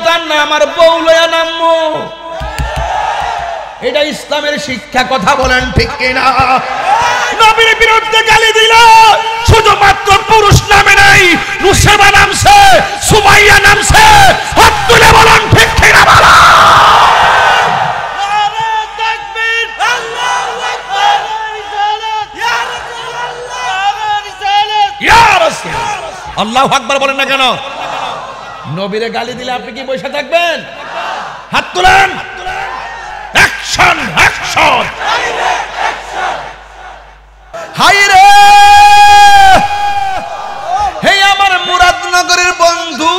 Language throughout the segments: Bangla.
কন না আমার বউ লয়া নামমু, এটা ইসলামের শিক্ষা। কথা বলেন ঠিক কিনা? নবীর বিরুদ্ধে গালি দিল, শুধুমাত্র পুরুষ নামে নাই, নুসেবা নামছে, সুমাইয়া নামছে। হাত তুলে বলেন ঠিক কিনা? বলা আল্লাহু আকবার বলেন না কেন? নবীরে গালি দিলে আপনি কি বসে থাকবেন? হাত তুলেন। Action, action. হাই রে, হে আমার মুরাদনগরের বন্ধু,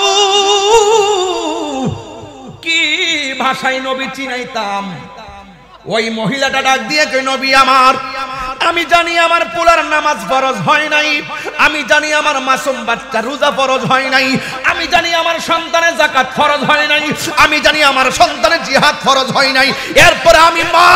কি ভাষায় নবী চিনাইতাম। ওই মহিলাটা ডাক দিয়ে কই, নবী আমার, আমি জানি আমার পোলার নামাজ ফরজ হয় নাই, আমি জানি আমার মাসুম বাচ্চা রোজা ফরজ হয় নাই, আমি জানি আমার সন্তানের যাকাত ফরজ হয় নাই, আমি জানি আমার সন্তানের জিহাদ ফরজ হয় নাই। এরপরে আমি মা,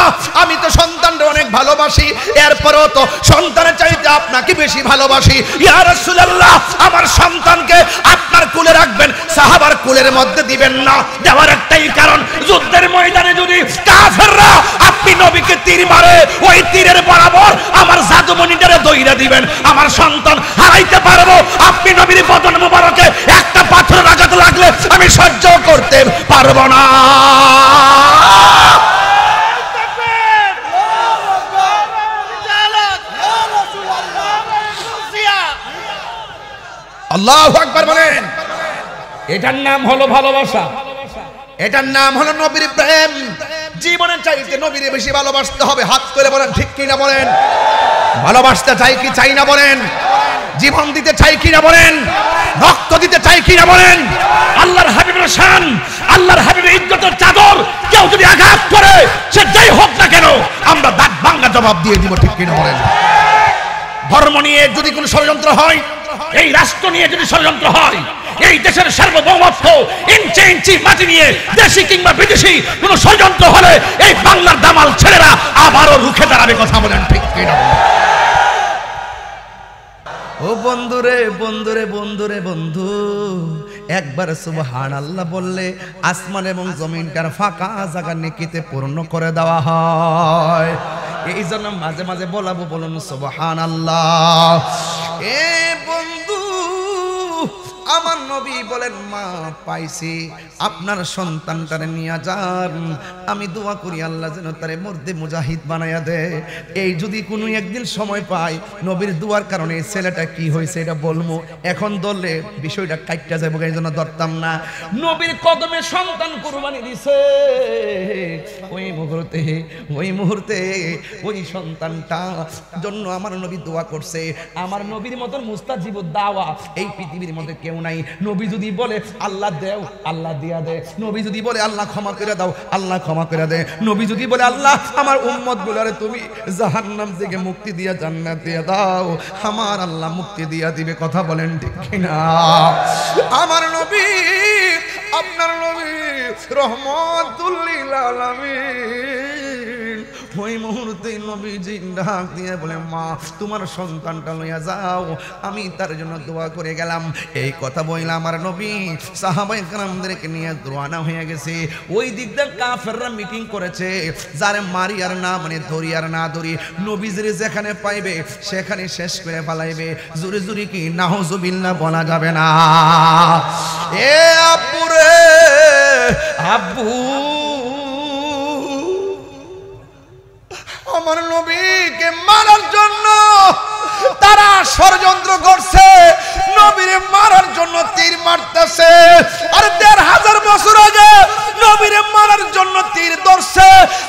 আমি তো সন্তানকে অনেক ভালোবাসি, এরপরেও তো সন্তানের চাইতে আপনাকে বেশি ভালোবাসি। ইয়া রাসূলুল্লাহ, আমার সন্তানকে আপনার কোলে রাখবেন, সাহাবার কোলের মধ্যে দিবেন না। দেওয়ার একটাই কারণ, যুদ্ধের ময়দানে যদি কাফেররা আপনি নবীকে তীর মারে, ওই তীরের বরাবর আমার জাদুমণিটারে দইরা দিবেন, আমার সন্তান হারাইতে পারবো। আপনি নবীর বদন মোবারকে একটা পাথর আঘাত লাগলে আমি সহ্য করতে পারবো না। আল্লাহু আকবার বলেন। এটার নাম হলো ভালোবাসা, এটার নাম হলো নবীর প্রেম। জীবনের চাইতে নবীরে বেশি ভালোবাসতে হবে। হাত তুলে বলেন ঠিক কিনা? বলেন ভালোবাসতে চাই কি চাই না? বলেন জীবন দিতে চাই কিনা? বলেন রক্ত দিতে চাই কিনা? বলেন আল্লাহর হাবিবের শান, আল্লাহর হাবিবের ইজ্জতের চাদর কেউ যদি আঘাত করে, সে যাই হোক না কেন, আমরা দাঁত ভাঙা জবাব দিয়ে দিব। ঠিক কিনা? বলেন ধর্ম নিয়ে যদি কোনো ষড়যন্ত্র হয়, এই রাষ্ট্র নিয়ে যদি ষড়যন্ত্র হয়, এই দেশের সার্বভৌমত্ব ইঞ্চি ইঞ্চি মাটি নিয়ে দেশি কিংবা বিদেশি কোনো ষড়যন্ত্র হলে এই বাংলার দামাল ছেলেরা আবারও রুখে দাঁড়াবে। কথা বলেন ঠিক কিনা? ও বন্ধুরে, বন্ধুরে, বন্ধুরে, বন্ধু, একবার সুবহানাল্লাহ বললে আসমান এবং জমিনটার ফাঁকা জায়গা নেকিতে পূর্ণ করে দেওয়া হয়। এই জন্য মাঝে মাঝে বলাবো, বলুন সুবহানাল্লাহ। এ বন্ধু, আমার নবী বলেন, মা পাইছি, আপনার সন্তানটারে নিয়ে যান, আমি দোয়া করি আল্লাহ যেন তারে মর্দে মুজাহিদ বানাইয়া দে। এই যদি কোনো একদিন সময় পাই, নবীর দোয়ার কারণে এই ছেলেটা কি হয়েছে এটা বলবো। এখন ধরলে বিষয়টা কাটতে যাবো, এই জন্য ধরতাম না। নবীর কদমে সন্তান কুরবানি দিছে, ওই মুহূর্তে ওই সন্তানটা জন্য আমার নবী দোয়া করছে। আমার নবীর মতন মুস্তাজিবুদ দাওয়া এই পৃথিবীর মধ্যে কেউ নাই। নবী যদি বলে আল্লাহ দেও, আল্লাহ দিয়া দে। নবী যদি বলে আল্লাহ ক্ষমা করে দাও, আল্লাহ ক্ষমা করে দে। নবী যদি বলে আল্লাহ আমার উম্মত গুলারে তুমি জাহান্নাম থেকে মুক্তি দিয়া জান্নাত দিয়া দাও, আমার আল্লাহ মুক্তি দিয়া দিবে। কথা বলেন ঠিক কিনা? আমার নবী, আপনার নবী রহমাতুল লিল আলামিন, ওই মুহূর্তে নবীজি ডাক দিয়ে বলে, মা তোমার সন্তানটা লইয়া যাও, আমি তার জন্য দোয়া করে গেলাম। এই কথা বললাম, আমার নবী সাহাবায়ে কেরামদেরকে নিয়ে রওনা হয়ে গেছে। ওই দিকটা কাফেররা মিটিং করেছে, যারে মারি আর না মানে ধরি আর না ধরি, নবীজির যেখানে পাইবে সেখানে শেষ করে ফেলাইবে। জোরে জোরে কি নাউজুবিল্লাহ বলা যাবে না? এ আব্বু রে, আব্বু, আমার নবীকে মারার জন্য তারা ষড়যন্ত্র করছে, নবীরে মারার জন্য তীর মারতেছে। আর ১৫০০ বছর আগে নবীরে মারার জন্য তীর ধরছে।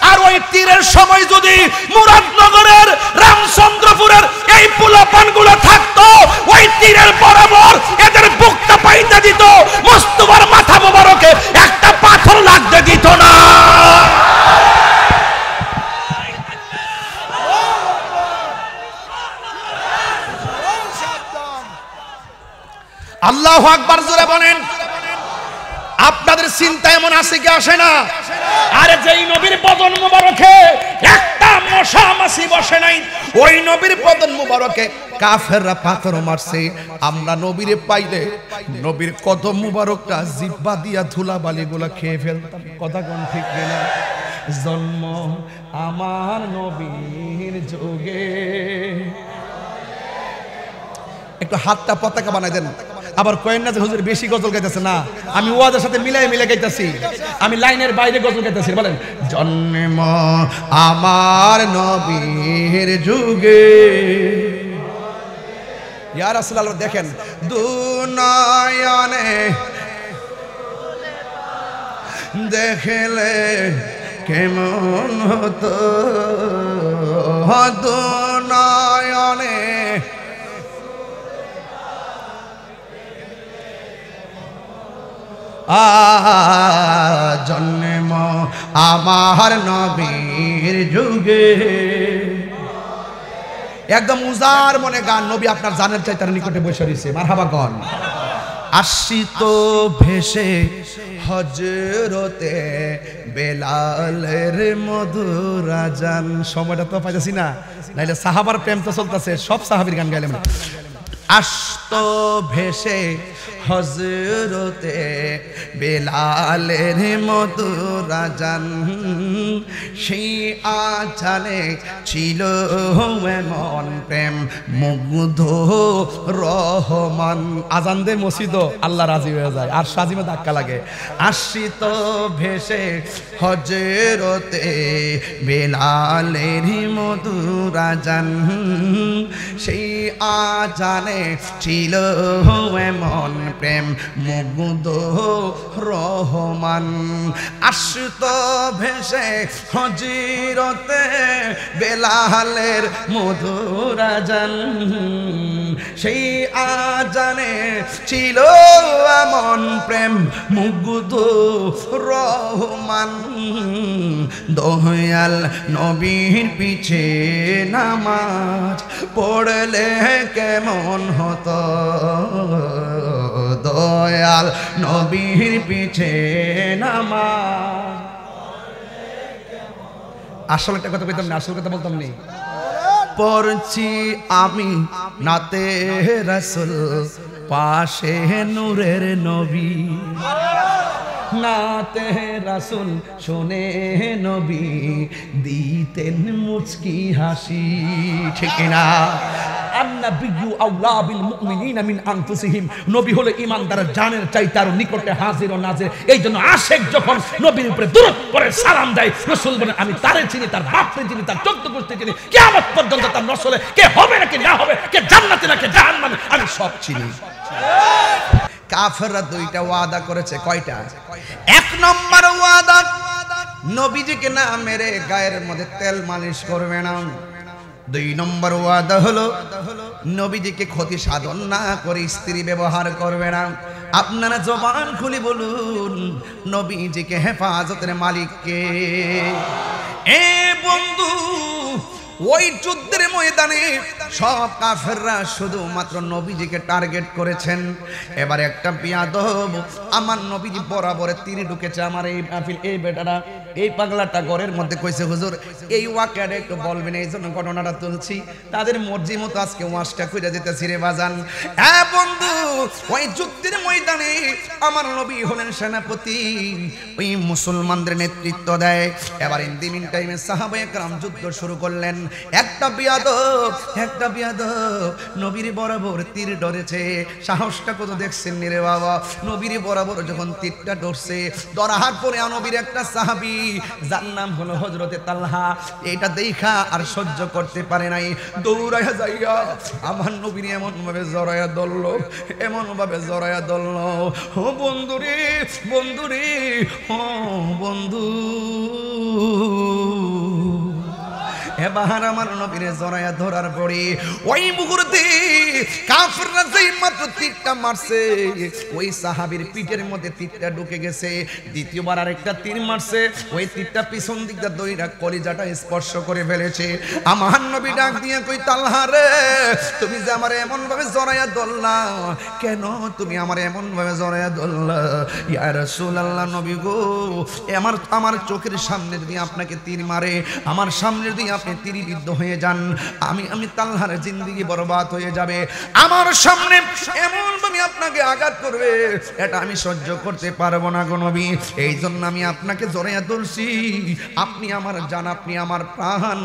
আর ওই তীরের সময় যদি মুরাদনগরের রামচন্দ্রপুরের এই পোলাপানগুলো থাকতো, ওই তীরের বরাবর এদের বুকটা পাইতে দিত, মুস্তাফার মাথা মোবারকে একটা পাথর লাগতে দিত না। আল্লাহু আকবার জোরে বলেন। আপনাদের চিন্তা এমন আছে কি আসে না? আরে যেই নবীর বদন মোবারকে একটা মশা মাছি বসে নাই, ওই নবীর বদন মোবারকে কাফেররা পাথর মারছে, আমরা নবীরে পাইলে নবীর কদম মুবারকটা জিহ্বা দিয়া ধুলাবালিগুলা খেয়ে ফেলতাম। কথা কোন ঠিক না? জন্ম আমার নবীর যুগে। একটু হাতটা পতাকা বানাই দেন। আবার কয়েন না যে হুজুর বেশি গজল গাইতেছে, না, আমি ওয়াজের সাথে মিলাই মিলাই গাইতেছি, আমি লাইনের বাইরে গজল গাইতেছি। বলেন জন্ম আমার নবীর যুগে। ইয়া রাসূলুল্লাহ দেখেন, দুনয়নে দেখলে কেমন হতো, দুনয়নে জন্ম আমার নবীর যুগে। একদম উজার মনে গান, নবী আপনার জানের চাই তার নিকটে বসে রয়েছে। মারহাবা গান। আসিত ভেসে হজরতে বেলালের মধুর আজান। সময়টা তো পাইতেছি না, নাইলে সাহাবার প্রেম তো চলতেছে, সব সাহাবীর গান গাইলাম। আসত ভেসে হজরতে বেলালের মধুর আজান, সেই আজানে ছিল এমন প্রেম মুগ্ধ রহমান। আজান দে মসজিদ, আল্লাহ রাজি হয়ে যায়, আর সাজিমে ধাক্কা লাগে। আসিত ভেসে হজরতে বেলালের মধুর আজান, সেই আজানে ছিল এমন প্রেম মুগ্ধ রহমান। আসত ভেসে হজরতে বেলালের মধুর আজান, সেই আজানে ছিল এমন প্রেম মুগ্ধ রহমান। দয়াল নবীর পিছে নামাজ পড়লে কেমন হতো, দয়াল নবীর পিছে নামাজ। আসল একটা কথা বলতাম না, আসল কথা বলতাম নি। পড়ছি আমি নাতে রাসূল, পাশে নূরের নবী। নাতে রাসূল শুনে নবী দিতেন মুচকি হাসি। ঠিক না? আন-নাবিয়্যু আওলা বিল মুমিনিনা মিন আনফুসিহিম। নবী হলো ঈমানদারের জানের চাইতে আরো নিকটে হাজির ও নাজির। এইজন্য আশিক যখন নবীর উপরে দুরূদ পড়ে সালাম দেয়, রাসূল বলেন আমি তারে চিনি, তার বাপকে চিনি, তার 14 গোষ্ঠী চিনি, কিয়ামত পর্যন্ত তার নসলে কে হবে নাকি না হবে, কে জান্নাতে নাকি জাহান্নামে, আমি সব চিনি। কাফেররা দুইটা ওয়াদা করেছে। কয়টা? এক নম্বর ওয়াদা, নবীজিকে না মেরে গায়ের মধ্যে তেল মালিশ করবে না। দুই নম্বর ওয়াদা হলো নবীজিকে ক্ষতি সাধন না করে স্ত্রী ব্যবহার করবে না। আপনারা জবান খুলে বলুন, নবীজিকে হেফাজতের মালিক কে? এ বন্ধু, ওই যুদ্ধের ময়দানে সব কাফেররা শুধুমাত্র নবীজিকে টার্গেট করেছেন। এবার একটা বিয়াদব আমার নবীজি বরাবরে তীর ঢুকেছে। আমার এই মাহফিল, এই বেটারা, এই পাগলাটা ঘরের মধ্যে কইছে হুজুর এই ওয়াকিয়াটা একটু বলবেন, এই জন্য ঘটনাটা তুলছি। তাদের মর্জি মতো আজকে ওয়াজটা কইরা যেতেছি রে বাজান। হ্যাঁ বন্ধু, ওই যুদ্ধের ময়দানে আমার নবী হলেন সেনাপতি, ওই মুসলমানদের নেতৃত্ব দেয়। এবার ইন দি মিন টাইমে সাহাবায়ে কেরাম যুদ্ধ শুরু করলেন। একটা বিয়াদব নবীর বরাবর তীর ধরেছে। সাহসটা কত দেখছেন রে বাবা। নবীর বরাবর যখন তীরটা ধরছে, ধরার পরে নবীর একটা সাহাবী, যার নাম হলো হযরতে তালহা, এটা দেখা আর সহ্য করতে পারে নাই, দৌড়ায়া যাইয়া আমার নবীর এমন ভাবে জড়ায়া ধরলো, এমন ভাবে জড়ায়া ধরলো। ও বন্ধুরে, বন্ধুরে, ও বন্ধু। এবার আমার নবীরে জড়ায়া ধরার পরে ওই মুহূর্তে কাফেররা যেই মাত্র তীরটা মারছে, ওই সাহাবীর পিঠের মধ্যে তীরটা ঢুকে গেছে। দ্বিতীয়বার আরেকটা তীর মারছে, ওই তীরটা পিছন দিকটা দইরা কলিজাটা স্পর্শ করে ফেলেছে। আমার নবী ডাক দিয়ে কই, তালহা রে, তুমি যে আমারে এমন ভাবে জড়ায়া ধরলা কেন? তুমি আমারে এমন ভাবে জড়ায়া ধরলা? ইয়া রাসূলুল্লাহ, নবী গো, আমার চোখের সামনে যদি আপনাকে তীর মারে, আমার সামনে যদি আপনি আপনি তীরবিদ্ধ হয়ে যান, আমি তালহার জিন্দেগি বরবাদ হয়ে যাবে। আমার সামনে এমন ভাবে আপনাকে আঘাত করবে, এটা আমি সহ্য করতে পারবো না গো নবী। এই জন্য আমি আপনাকে জড়াইয়া ধরছি। আপনি আমার জান, আপনি আমার প্রাণ,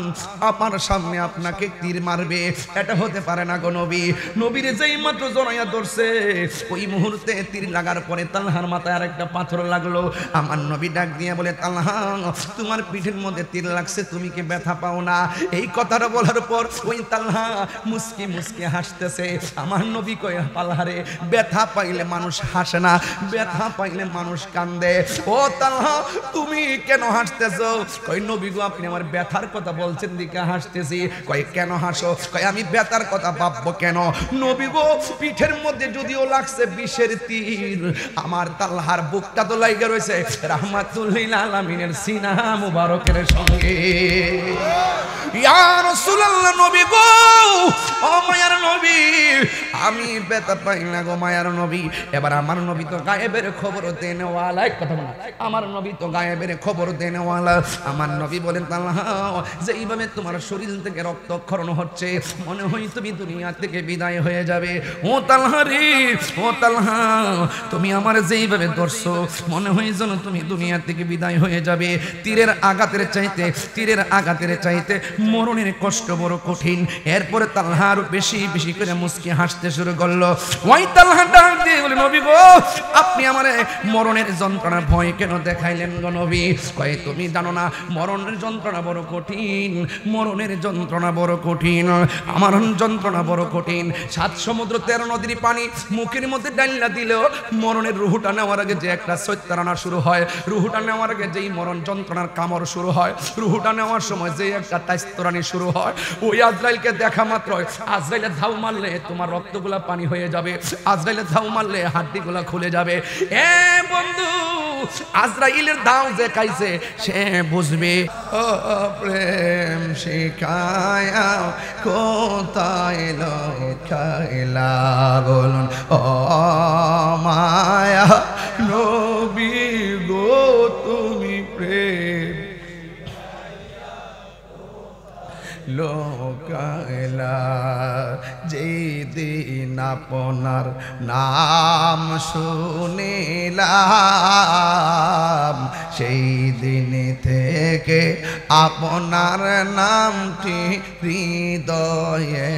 আমার সামনে আপনাকে তীর মারবে, এটা হতে পারে না গো নবী। নবীর যেই মাত্র জড়াইয়া ধরছে, ওই মুহূর্তে তীর লাগার পরে তালহার মাথায় আর একটা পাথর লাগলো। আমার নবী ডাক দিয়ে বলে, তালহা তোমার পিঠের মধ্যে তীর লাগছে, তুমি কি ব্যথা পাও না? এই কথাটা বলার পর ওই তালহা মুস্কি মুস্কি হাসতেছে। আমার নবী কয়, পালহারে ব্যথা পাইলে মানুষ হাসে না, ব্যথা পাইলে মানুষ কান্দে। ও তালহা তুমি কেন হাসতেছো? কই নবী গো আপনি আমার ব্যথার কথা বলছেন দিকে হাসতেছি। কয় কেন হাসো? কয় আমি ব্যথার কথা ভাববো কেন? নবী গো পিঠের মধ্যে যদিও লাগছে বিষের তীর, আমার তালহার বুকটা তো লাইগা রয়েছে রাহমাতুল্লিল আলামিনের সিনা মুবারকের সঙ্গে। ইয়া রাসূলুল্লাহ, নবী গো, ও মায়ার নবী, আমি ব্যথা পাই না গো মায়ার নবী। এবার আমার নবী তো গায়েবের খবর দেনেওয়ালা, এক কথা বলা, আমার নবী তো গায়েবের খবর দেনেওয়ালা। আমার নবী বলেন, তালহা যে এইভাবে তোমার শরীর থেকে রক্তক্ষরণ হচ্ছে, মনে হয় তুমি দুনিয়া থেকে বিদায় হয়ে যাবে। ও তালহা রে, ও তালহা তুমি আমার যেইভাবে ধরছো, মনে হয় যেন তুমি দুনিয়া থেকে বিদায় হয়ে যাবে। তীরের আঘাতের চাইতে মরণের কষ্ট বড় কঠিন। এরপরে তালহা আরো বেশি বেশি করে মুস্কি হাসতে শুরু করলো। ওই তালহা ডাক দিয়ে বলে, নবী গো আপনি আমারে মরণের যন্ত্রণা ভয় কেন দেখাইলেন গো নবী? কয় তুমি জানো না মরণের যন্ত্রণা বড় কঠিন, মরণের যন্ত্রণা বড় কঠিন, আমার যন্ত্রণা বড় কঠিন। 7 সমুদ্র 13 নদীর পানি মুখের মধ্যে ডাইলা দিলেও মরণের রুহুটা নেওয়ার আগে যে একটা সৈত্রানা শুরু হয়, রুহুটা নেওয়ার আগে যেই মরণ যন্ত্রণার কামড় শুরু হয়, রুহুটা নেওয়ার সময় যে একটা তাইস্তরানি শুরু হয়, ওই আজরাইলকে দেখা মাত্র আজরাইলের ধাও মারলে তোমার রক্তগুলা পানি হয়ে যাবে, আজরাইলের ধাও মারলে হাড্ডিগুলা খুলে যাবে। এ বন্ধু, আজরাইলের দাও যে খাইছে সে বুঝবে। ও প্রেম শিখায়া কোথায় লুকাইলা বলুন ও মায়া নবী গো, তুমি প্রেম লোকাইলা। যেদিন আপনার নাম শুনিলাম, সেই দিন থেকে আপনার নামটি হৃদয়ে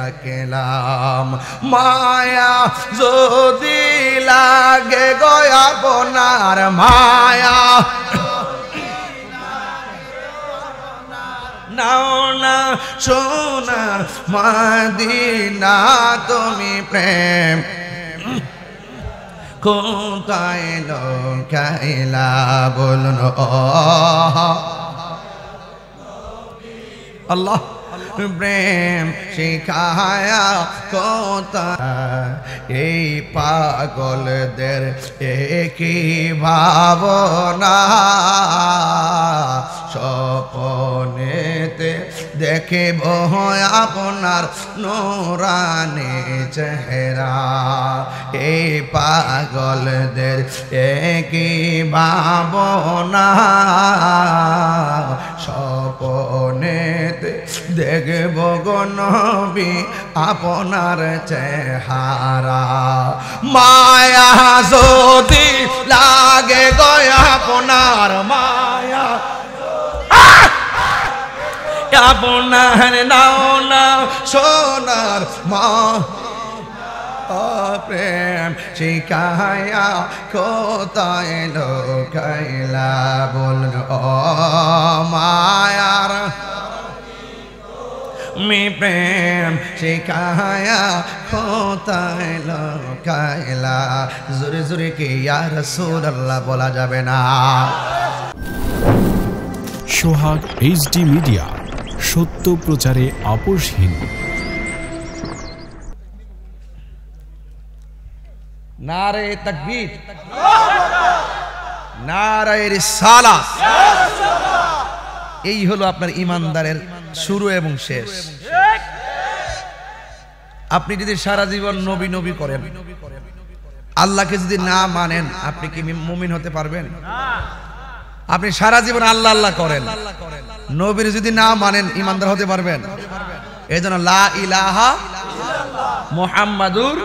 আঁকলাম। মায়া যদি লাগে গো আপনার, মায়া নাও না সোনার মদিনা, তুমি প্রেম কোথায় লুকাইলা বলুন ও আল্লাহ। প্রেম শিখায়া কোথায় এই পাগলদের একই ভাবনা, স্বপ্নেতে দেখিব আপনার নূরানি চেহারা। এই পাগলদের একই ভাবনা, স্বপ্নেতে দেখব গো নবী আপনার চেহারা। মায়া যদি লাগে গো আপনার, মায়া আপনার নাও না সোনার মা, প্রেম শিখায়া কোথায় লুকাইলা বলুন ও মায়ার, মি প্রেম শিখায়া কোথায় লুকাইলা। জোরে জোরে কে ইয়া রাসূলুল্লাহ বলা যাবে না। সোহাগ এইচডি মিডিয়া, সত্য প্রচারে আপোষহীন। নারে তাকবীর, নারে রিসালাত। এই হলো আপনার ইমানদারের শুরু এবং শেষ। আপনি যদি সারা জীবন নবী নবী করেন, আল্লাহকে যদি না মানেন, আপনি কি মুমিন হতে পারবেন? আপনি সারা জীবন আল্লাহ আল্লাহ করেন, নবীর যদি না মানেন ইমানদার হতে পারবেন? এজন্য লা ইলাহা মুহাম্মাদুর,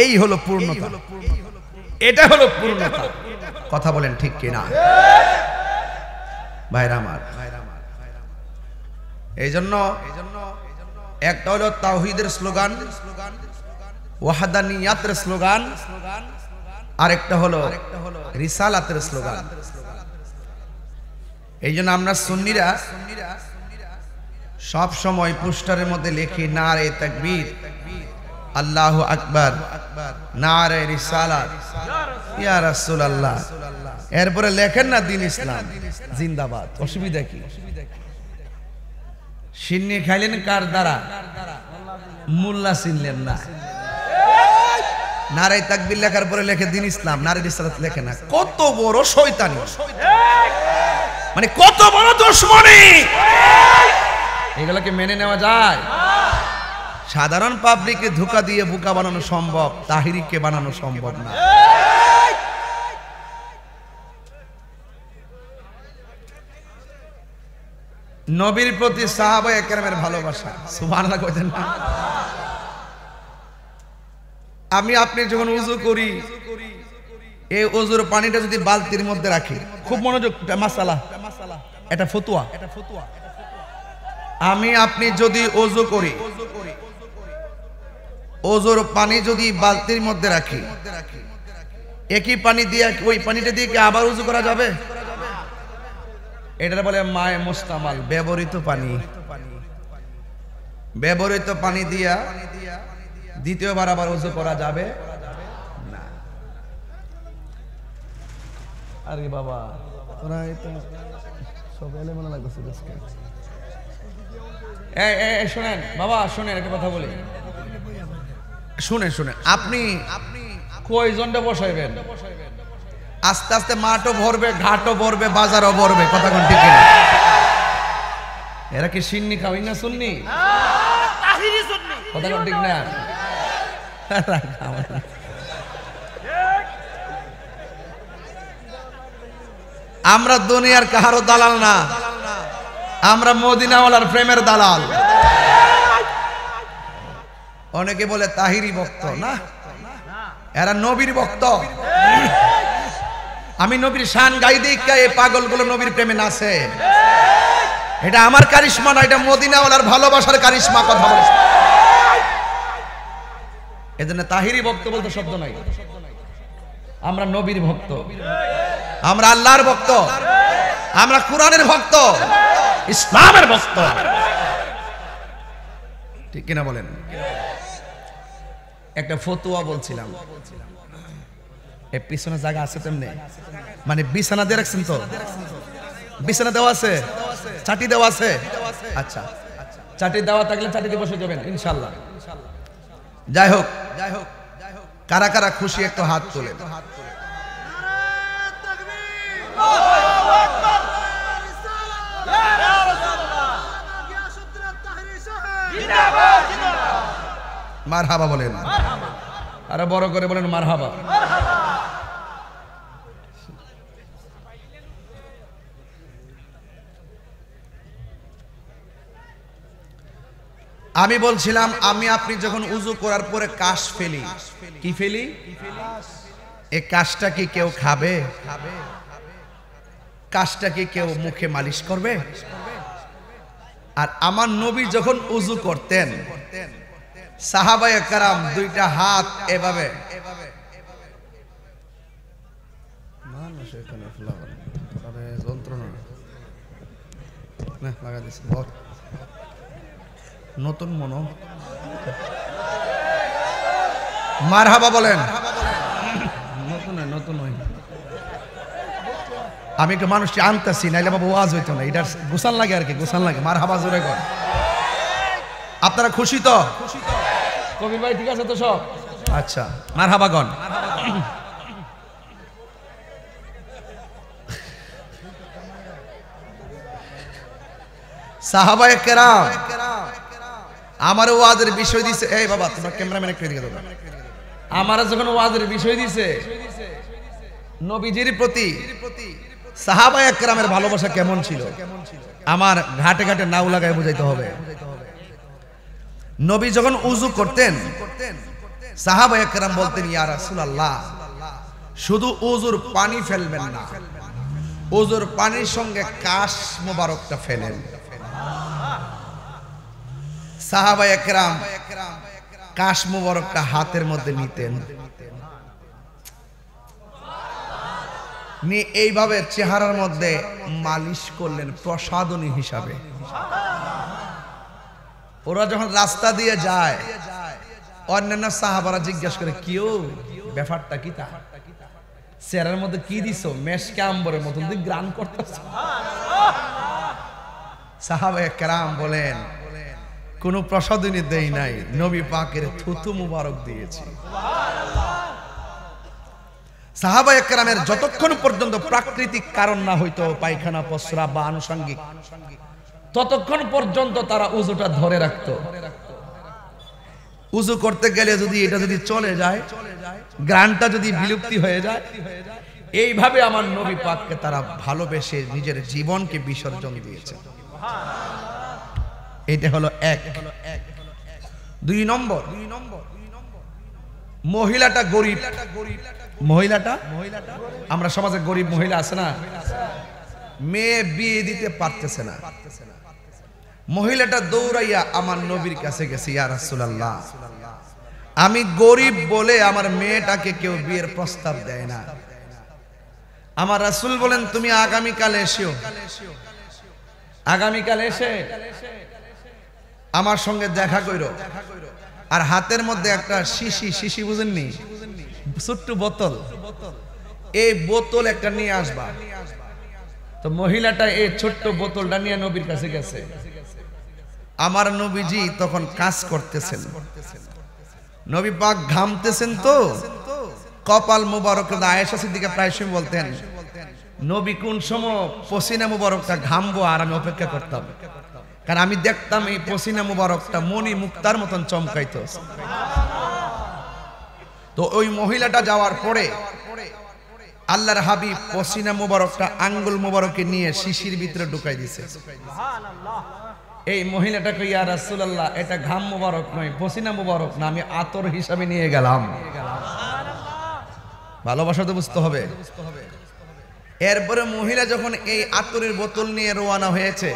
এই হলো পূর্ণতা, এটা হলো পূর্ণতা। কথা বলেন ঠিক কিনা ভাইরা আমার? এই জন্য একটা হলো তাওহীদের স্লোগান, ওয়াহদানিয়াতের স্লোগান, আরেকটা হলো রিসালাতের স্লোগান। এই জন্য আমরা সুন্নিরা সব সময় পোস্টারের মধ্যে লিখি নারে তাকবীর, আল্লাহু আকবার, নারে রিসালাত, ইয়া রাসূলুল্লাহ। এরপরে লেখেন না দিন ইসলাম জিন্দাবাদ। অসুবিধা কি? সিন্নি খাইলেন কার দ্বারা? মোল্লা চিনলেন না। নারে তাকবীর লেখার পরে লেখে দিন ইসলাম, নারে রিসালাত লেখে না। কত বড় শয়তানি, মানে কত বড় দুশমনী! এগুলোকে মেনে নেওয়া যায়? সাধারণ পাবলিককে ধোঁকা দিয়ে বোকা বানানো সম্ভব, তাহিরিকে বানানো সম্ভব না। নবীর প্রতি সাহাবায়ে কেরামের ভালোবাসা, সুবহানাল্লাহ কইতেন না? আমি আপনি যখন ওযু করি, এই ওযুর পানিটা যদি বালতির মধ্যে রাখি, খুব মনোযোগ, মাসালা, এটা ফতোয়া। আমি আপনি যদি ওযু করি, ওযুর পানি যদি বালতির মধ্যে রাখি, একই পানি দিয়ে ওই পানিটা দিয়ে কি আবার ওযু করা যাবে? এটা বলে মায়ে মুস্তামাল, ব্যবহৃত পানি। ব্যবহৃত পানি দিয়া দ্বিতীয়বার আবার ওযু করা যাবে না। আরে বাবা, তোরা এটা সব এলেমেনা লাগছে আজকে। এই শুনেন বাবা, শুনেন একটা কথা বলি, শুনেন শুনেন। আপনি কয়জনটা বসাইবেন? আস্তে আস্তে মাঠও ভরবে, ঘাটও ভরবে, বাজারও ভরবে। কথা কোন ঠিক না? এরা কি সিন্নি খাওয়াই না সুন্নি? কথা কোন ঠিক না? আমরা দুনিয়ার কাহারও দালাল না, আমরা মদিনাওয়ালার প্রেমের দালাল। অনেকে বলে তাহিরি ভক্ত, না, এরা নবীর ভক্ত। আমি নবীর শান গাই দিই, এই পাগলগুলো নবীর প্রেমে নাচে। এটা আমার কারিশমা না, এটা মদিনাওয়ালার ভালোবাসার কারিশমা। কথা বলে এজন্য তাহিরি ভক্ত বলতে শব্দ নাই। আমরা নবীর ভক্ত, আমরা আল্লাহর ভক্ত, আমরা কোরআনের ভক্ত, ইসলামের ভক্ত। ঠিক কিনা বলেন? একটা ফতোয়া বলছিলাম, এর পিছনে জায়গা আছে তেমনি, মানে বিছানা দিয়ে রাখছেন তো? বিছানা দেওয়া আছে, চাটি দেওয়া আছে? আচ্ছা, চাটি দেওয়া থাকলে চাটিতে বসে যাবেন ইনশাআল্লাহ। যাই হোক, কারা কারা খুশি একটু হাত তোলে। মারহাবা বলেন, আরে বড় করে বলেন মারহাবা। আমি বলছিলাম, আমি আপনি যখন উযু করার পরে কাশ ফেলি, কি ফেলি? এই কাশটা কি কেউ খাবে? কাশটা কি কেউ মুখে মালিশ করবে? আর আমার নবী যখন উযু করতেন, সাহাবায়ে কেরাম দুইটা হাত এভাবে, মানুষ এখানে ফ্লাওয়ার আরে যন্ত্রণা না লাগা দিছে, নতুন মনো। মারহাবা বলেন। নতুন হয়। আমি একটু মানুষটি আনতেছি, নাইলে বাবা ওয়াজ হইতো না। এটা গোসান লাগে আর কি, গোসান লাগে। মারহাবা জোরে কর। আপনারা খুশি তো? কবির ভাই ঠিক আছে তো সব? আচ্ছা, মারহাবা গণ। সাহাবায়ে কেরাম আমার ওয়াজের বিষয় দিছে। এই বাবা, তোমার ক্যামেরাম্যান একটু এদিকে দাও। আমার যখন ওয়াজের বিষয় দিছে নবীজির প্রতি, সাহাবায়ে কেরামের ভালোবাসা কেমন ছিল আমার ঘাটে ঘাটে নাও লাগায় বুঝাইতে হবে। নবী যখন উযু করতেন সাহাবায়ে কেরাম বলতেন ইয়া রাসূলুল্লাহ শুধু উযুর পানি ফেলবেন না, উযুর পানির সঙ্গে কাশ মোবারকটা ফেলেন। সাহাবায়ে কেরাম কাশ মোবারকটা হাতের মধ্যে নিতেন, নিয়ে এইভাবে চেহারার মধ্যে মালিশ করলেন প্রসাদনী হিসাবে। ওরা যখন রাস্তা দিয়ে যায় অন্যান্য সাহাবারা জিজ্ঞাসা করে কিও ব্যাপারটা কি, তা চেহারার মধ্যে কি দিছো, মেশকে আম্বরের মতন তুই গ্রান করতেছ। সাহাবায়ে কেরাম বলেন কোন প্রসাদনী দেই নাই, নবী পাকের থুতু মুবারক দিয়েছি। সাহাবায়ে কেরামের যতক্ষণ পর্যন্ত প্রাকৃতিক কারণ না হইতো পায়খানা প্রস্রাব বা আনুষঙ্গিক, ততক্ষণ পর্যন্ত তারা উযুটা ধরে রাখতো। উযু করতে গেলে যদি এটা যদি চলে যায়, গ্রানটা যদি বিলুপ্তি হয়ে যায়, এইভাবে আমার নবী পাককে তারা ভালোবেসে নিজের জীবনকে বিসর্জন দিয়েছে। এটা হলো এক। দুই নম্বর, মহিলাটা গরিব। মহিলাটা আমরা সমাজে গরিব মহিলা আছে না, মেয়ে বিয়ে দিতে পারতেছে না, মহিলাটা দৌড়াইয়া আমার নবীর কাছে গেছে, ইয়া রাসূলুল্লাহ আমি গরিব বলে আমার মেয়েটাকে কেউ বিয়ের প্রস্তাব দেয় না। আমার রাসূল বলেন তুমি আগামীকাল এসো, আগামীকাল এসে আমার সঙ্গে দেখা কইরো, আর হাতের মধ্যে একটা শিশি বুঝেননি, ছোট্ট বোতল, এই বোতল একটা নিয়ে আসবা। তো মহিলাটা এই ছোট্ট বোতলটা নিয়ে নবীর কাছে গেছে। আমার নবীজি তখন কাজ করতেছেন, নবী পাক ঘামতেছেন, তো কপাল মুবারক আয়েশা সিদ্দিকা প্রায় সময় বলতেন নবী কোন সময় পসিনা মুবারকটা ঘামবো আর আমি অপেক্ষা করতাম, কারণ আমি দেখতাম এই পসিনা মুবারকটা মনি মুক্তার মতন চমকাইতো। তো ওই মহিলাটা যাওয়ার পরে আল্লাহর হাবিব পসিনা মুবারকটা আঙ্গুল মুবারকে নিয়ে শিশির ভিতরে ঢুকাই দিয়েছে। এই মহিলাটাকে ইয়া রাসূলুল্লাহ এটা ঘাম মুবারক নয়, পসিনা মুবারক না, আমি আতর হিসাবে নিয়ে গেলাম। ভালোবাসা তো বুঝতে হবে। এরপরে মহিলা যখন এই আতরের বোতল নিয়ে রওনা হয়েছে,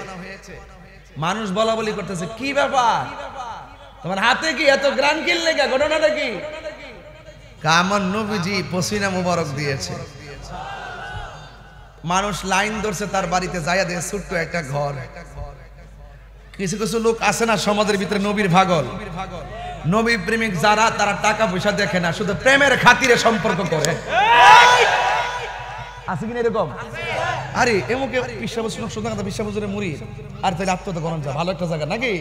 মানুষ বলা বলি করতেছে কি ব্যাপার তোমার হাতে কি এত গ্রান কিনলে, ঘটনাটা কি? আমার নবীজি পসিনা মুবারক দিয়েছে। মানুষ লাইন ধরছে তার বাড়িতে, যাইয়া দিয়ে ছোট্ট একটা ঘর। কিছু কিছু লোক আছে না সমাজের ভিতরে নবীর পাগল, নবী প্রেমিক যারা, তারা টাকা পয়সা দেখে না, শুধু প্রেমের খাতিরে সম্পর্ক করে। আছে কিনা এরকম? আরে এমুকে বিশ্বাবজুরের মুড়ি আর তাহলে আত্মহত্যা করেন যা, ভালো একটা জায়গা নাকি?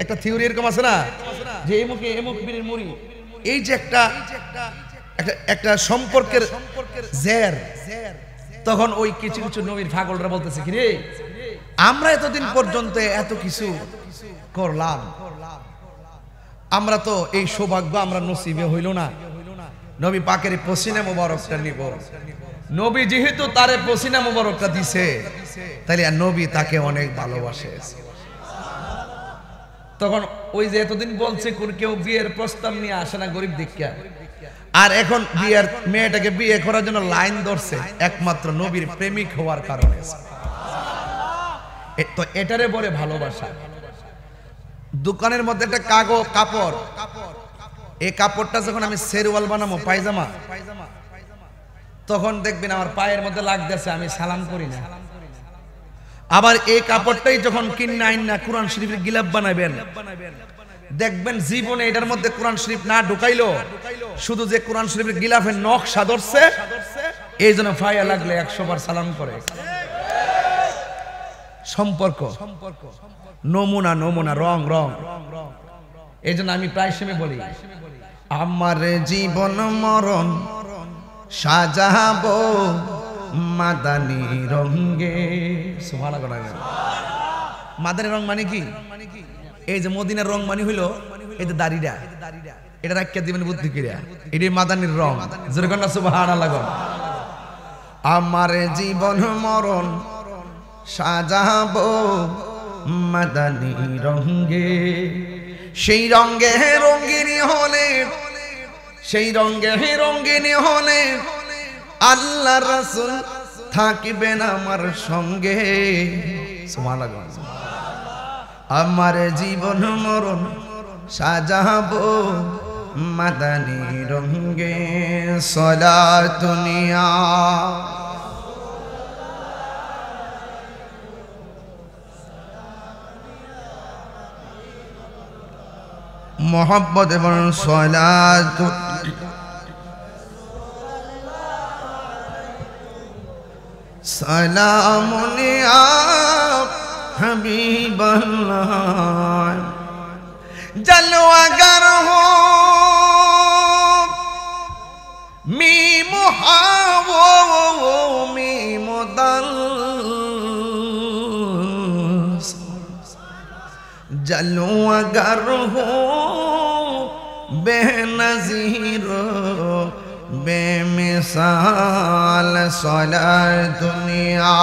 একটা থিওরি এরকম আছে না যে এমুকে এমুক বীরের মুড়ি, এই যে একটা সম্পর্কের জের, তখন ওই কিছু কিছু নবীর পাগলরা বলতেছে কি রে আমরা এতদিন পর্যন্ত এত কিছু করলাম, আমরা তো এই সৌভাগ্য আমরা নসিবে হইল না নবী পাকের পসিনা মুবারকটা নিব। নবী যেহেতু তারে পসিনা মুবারকটা দিছে, তাহলে নবী তাকে অনেক ভালোবাসে। তখন ওই যে এতদিন বলছে কোন কেউ বিয়ের প্রস্তাব নিয়ে আসে না গরিব দীক্ষা, আর এখন বিয়ের মেয়েটাকে বিয়ে করার জন্য লাইন ধরছে একমাত্র নবীর প্রেমিক হওয়ার কারণে। তো এটারে বলে ভালোবাসা। দোকানের মধ্যে একটা কাপড়, এই কাপড়টা যখন আমি সেরওয়াল বানাবো পায়জামা, তখন দেখবেন আমার পায়ের মধ্যে লাগতেছে, আমি সালাম করি না। আবার এই কাপড়টাই যখন কিনা আইনা কোরআন শরীফের গিলাফ বানাবেন, দেখবেন জীবনে এটার মধ্যে কোরআন শরীফ না ঢুকাইলো, শুধু যে কোরআন শরীফের গিলাফের নকশা ধরছে, এই জন্য ফায়া লাগলে 100 বার সালাম করে। সম্পর্ক, নমুনা নমুনা, রং রং। এই জন্য আমি প্রায় সময় বলি আমার জীবন মরণ সাজাবো মাদানী রঙে। সুবহানাল্লাহ। মাদানী রং মানে কি? এই যে মদিনার রং মানে হইলো এই যে দাড়িটা, এটা রাখিয়া দিবেন বুদ্ধি করিয়া, এটাই মাদানীর রং। যেরকম না সুবহানাল্লাহ। আমার জীবন মরণ সাজাবো মাদানী রঙে, সেই রঙে রঙিনী হলে, সেই রঙে রঙিনী হলে আল্লাহ রাসূল থাকবেন আমার সঙ্গে। সুবহানাল্লাহ। আমার জীবন মরণ সাজাবো মাদানী রঙে, সালাতুনিয়া মোহাম্মদ এবং সালাতু সালামুনিয়া হাবিবাল্লাহ। जलवागर हो मीम हावो मीम दल, जलवागर हो बेनज़ीर बेमिसाल सालात दुनिया।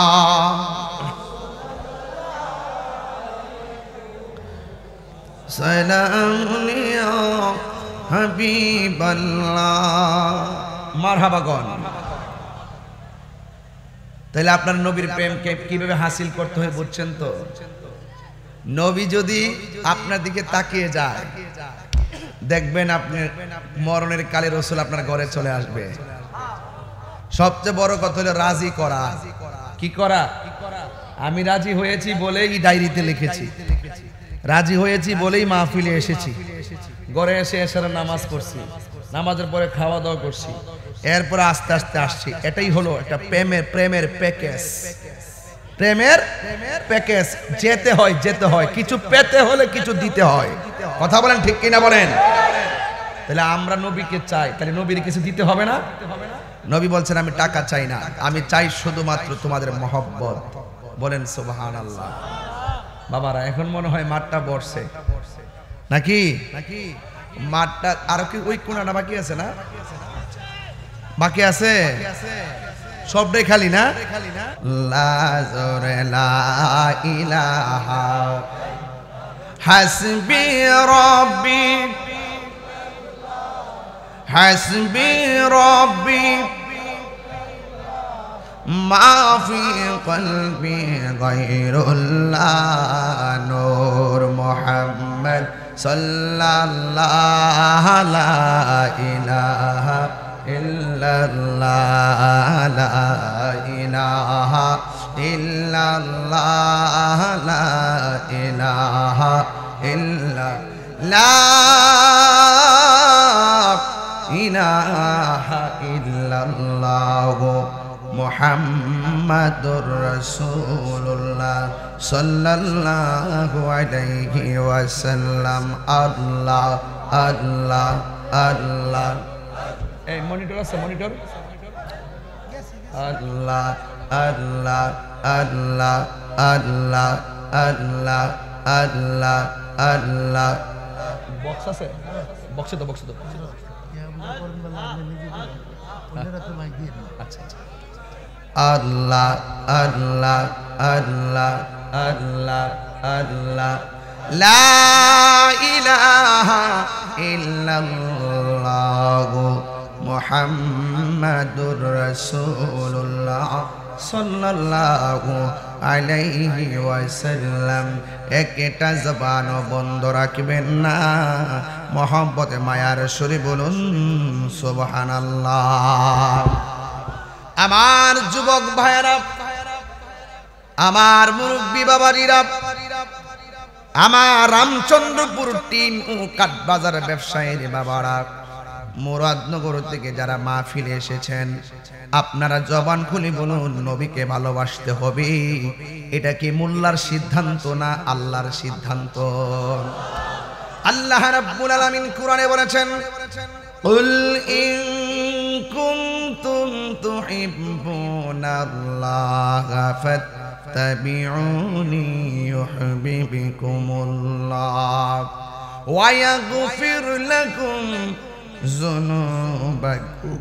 সালামুনিয়া হাবিবাল্লাহ। মারহাবাগন। তাহলে আপনার নবীর প্রেমকে কিভাবে হাসিল করতে হয় বুঝছেন তো? নবী যদি আপনার দিকে তাকিয়ে যায়, দেখবেন আপনি মরণের কালে রাসূল আপনার ঘরে চলে আসবে। সবচেয়ে বড় কথা হলো রাজি করা। কি করা? আমি রাজি হয়েছি বলেই ডায়েরিতে লিখেছি, রাজি হয়েছি বলেই মাহফিলে এসেছি, ঘরে এসে এসার নামাজ পড়ছি, নামাজের পরে খাওয়া দাওয়া করছি, এরপরে আস্তে আস্তে আসছি। এটাই হলো একটা প্রেমের প্যাকেজ। প্রেমের প্যাকেজ। যেতে হয়, যেতে হয়, কিছু পেতে হলে কিছু দিতে হয়। কথা বলেন ঠিক কিনা বলেন? তাহলে আমরা নবীকে চাই, তাহলে নবীর কিছু দিতে হবে না? নবী বলছেন আমি টাকা চাই না, আমি চাই শুধুমাত্র তোমাদের মহব্বত। বলেন সুবহানাল্লাহ। বাবারা এখন মনে হয় মাঠটা বর্ষে নাকি? মাঠটা আর কি ওই কোণাটা বাকি আছে না? বাকি আছে? সবটাই খালি না? লা জোরে লা ইলাহা হাসবি রব্বি হাসবি রব্বি মা ফি কলবি গায়রুল্লাহ নূর মুহাম্মদ সাল্লাল্লাহু লা ইলাহা ইল্লাল্লাহ লা ইলাহা ইল্লাল্লাহ লা ইলাহা ইল্লাল্লাহ ইলাহা ইল্লাল্লাহ মুহাম্মাদুর রাসূলুল্লাহ সাল্লাল্লাহু আলাইহি ওয়াসাল্লাম। আল্লাহ আল্লাহ আল্লাহ। এই মনিটর আছে? মনিটর। আল্লাহ আল্লাহ আল্লাহ আল্লাহ আল্লাহ আল্লাহ আল্লাহ। বক্স আছে? বক্সে তো, বক্সে তো। আচ্ছা আচ্ছা। আল্লাহ আল্লাহ আল্লাহ আল্লাহ আল্লাহ লা ইলাহা ইল্লাল্লাহ মুহাম্মাদুর রাসূলুল্লাহ সাল্লাল্লাহু আলাইহি ওয়াসাল্লাম। একটা জবান বন্ধ রাখবেন না, মহব্বতে মায়ার সুরে বলুন সুবহানাল্লাহ। আমার যুবক ভাইয়েরা, আমার মুরব্বী বাবাজিরা, আমার রামচন্দ্রপুর টিন ও কাঠবাজারের ব্যবসায়ীর বাবারা, মুরাদনগর থেকে যারা মাহফিলে এসেছেন, আপনারা জবান খুলে বলুন নবীকে ভালোবাসতে হবে। এটা কি মোল্লার সিদ্ধান্ত না আল্লাহর সিদ্ধান্ত? আল্লাহ রাব্বুল আলামিন কোরআনে বলেছেন, কুল ইন কুনতুম তুহিব্বুনাল্লাহ ফাত্তাবিউনি ইউহিব্বুকুমুল্লাহ ওয়া ইয়াগফির লাকুম যুনুবাকুম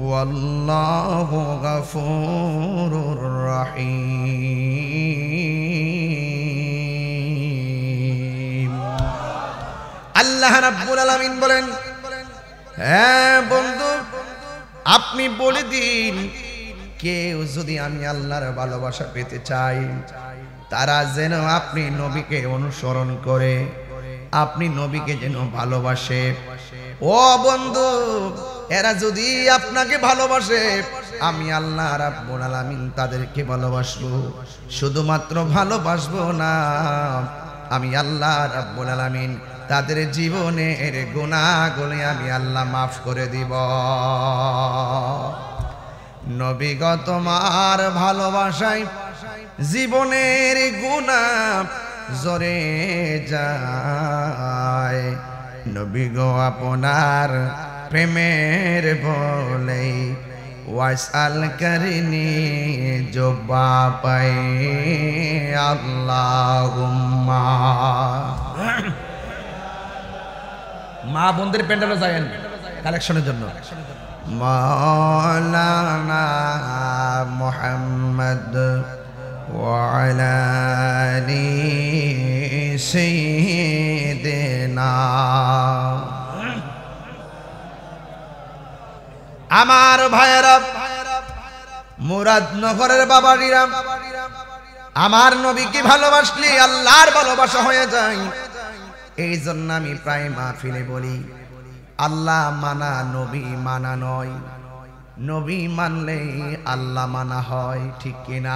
ওয়াল্লাহু গফুরুর রহিম। আল্লাহ রাব্বুল আলামিন বলেন, হ্যাঁ বন্ধু, আপনি বলে দিন, কেউ যদি আমি আল্লাহর ভালোবাসা পেতে চাই, তারা যেন আপনি নবীকে অনুসরণ করে, আপনি নবীকে যেন ভালোবাসে। ও বন্ধু, এরা যদি আপনাকে ভালোবাসে, আমি আল্লাহ রাব্বুল আলামিন তাদেরকে ভালোবাসবো। শুধুমাত্র ভালোবাসবো না, আমি আল্লাহ রাব্বুল আলামিন তাদের জীবনের গুনাহগুলো আমি আল্লাহ মাফ করে দিব। নবী গো তোমার ভালোবাসায় জীবনের গুনাহ ঝরে যায়। নবী গো আপনার প্রেমের বলেই ওয়াসাল করিনি জোবা পাই আল্লাহুম্মা। মা বোনদের প্যান্ডেলে যায়েন কালেকশনের জন্য। মাওলানা মুহাম্মদ ওয়া আলা আলি সাইয়্যিদিনা। আমার ভাইয়েরা, মুরাদনগরের বাবাজিরা, আমার নবীকে ভালোবাসলে আল্লাহর ভালোবাসা হয়ে যায়। এই জন্য আমি প্রায় মাহফিলে বলি, আল্লাহ মানা নবী মানা নয়, নবী মানলে আল্লাহ মানা হয়, ঠিক কিনা?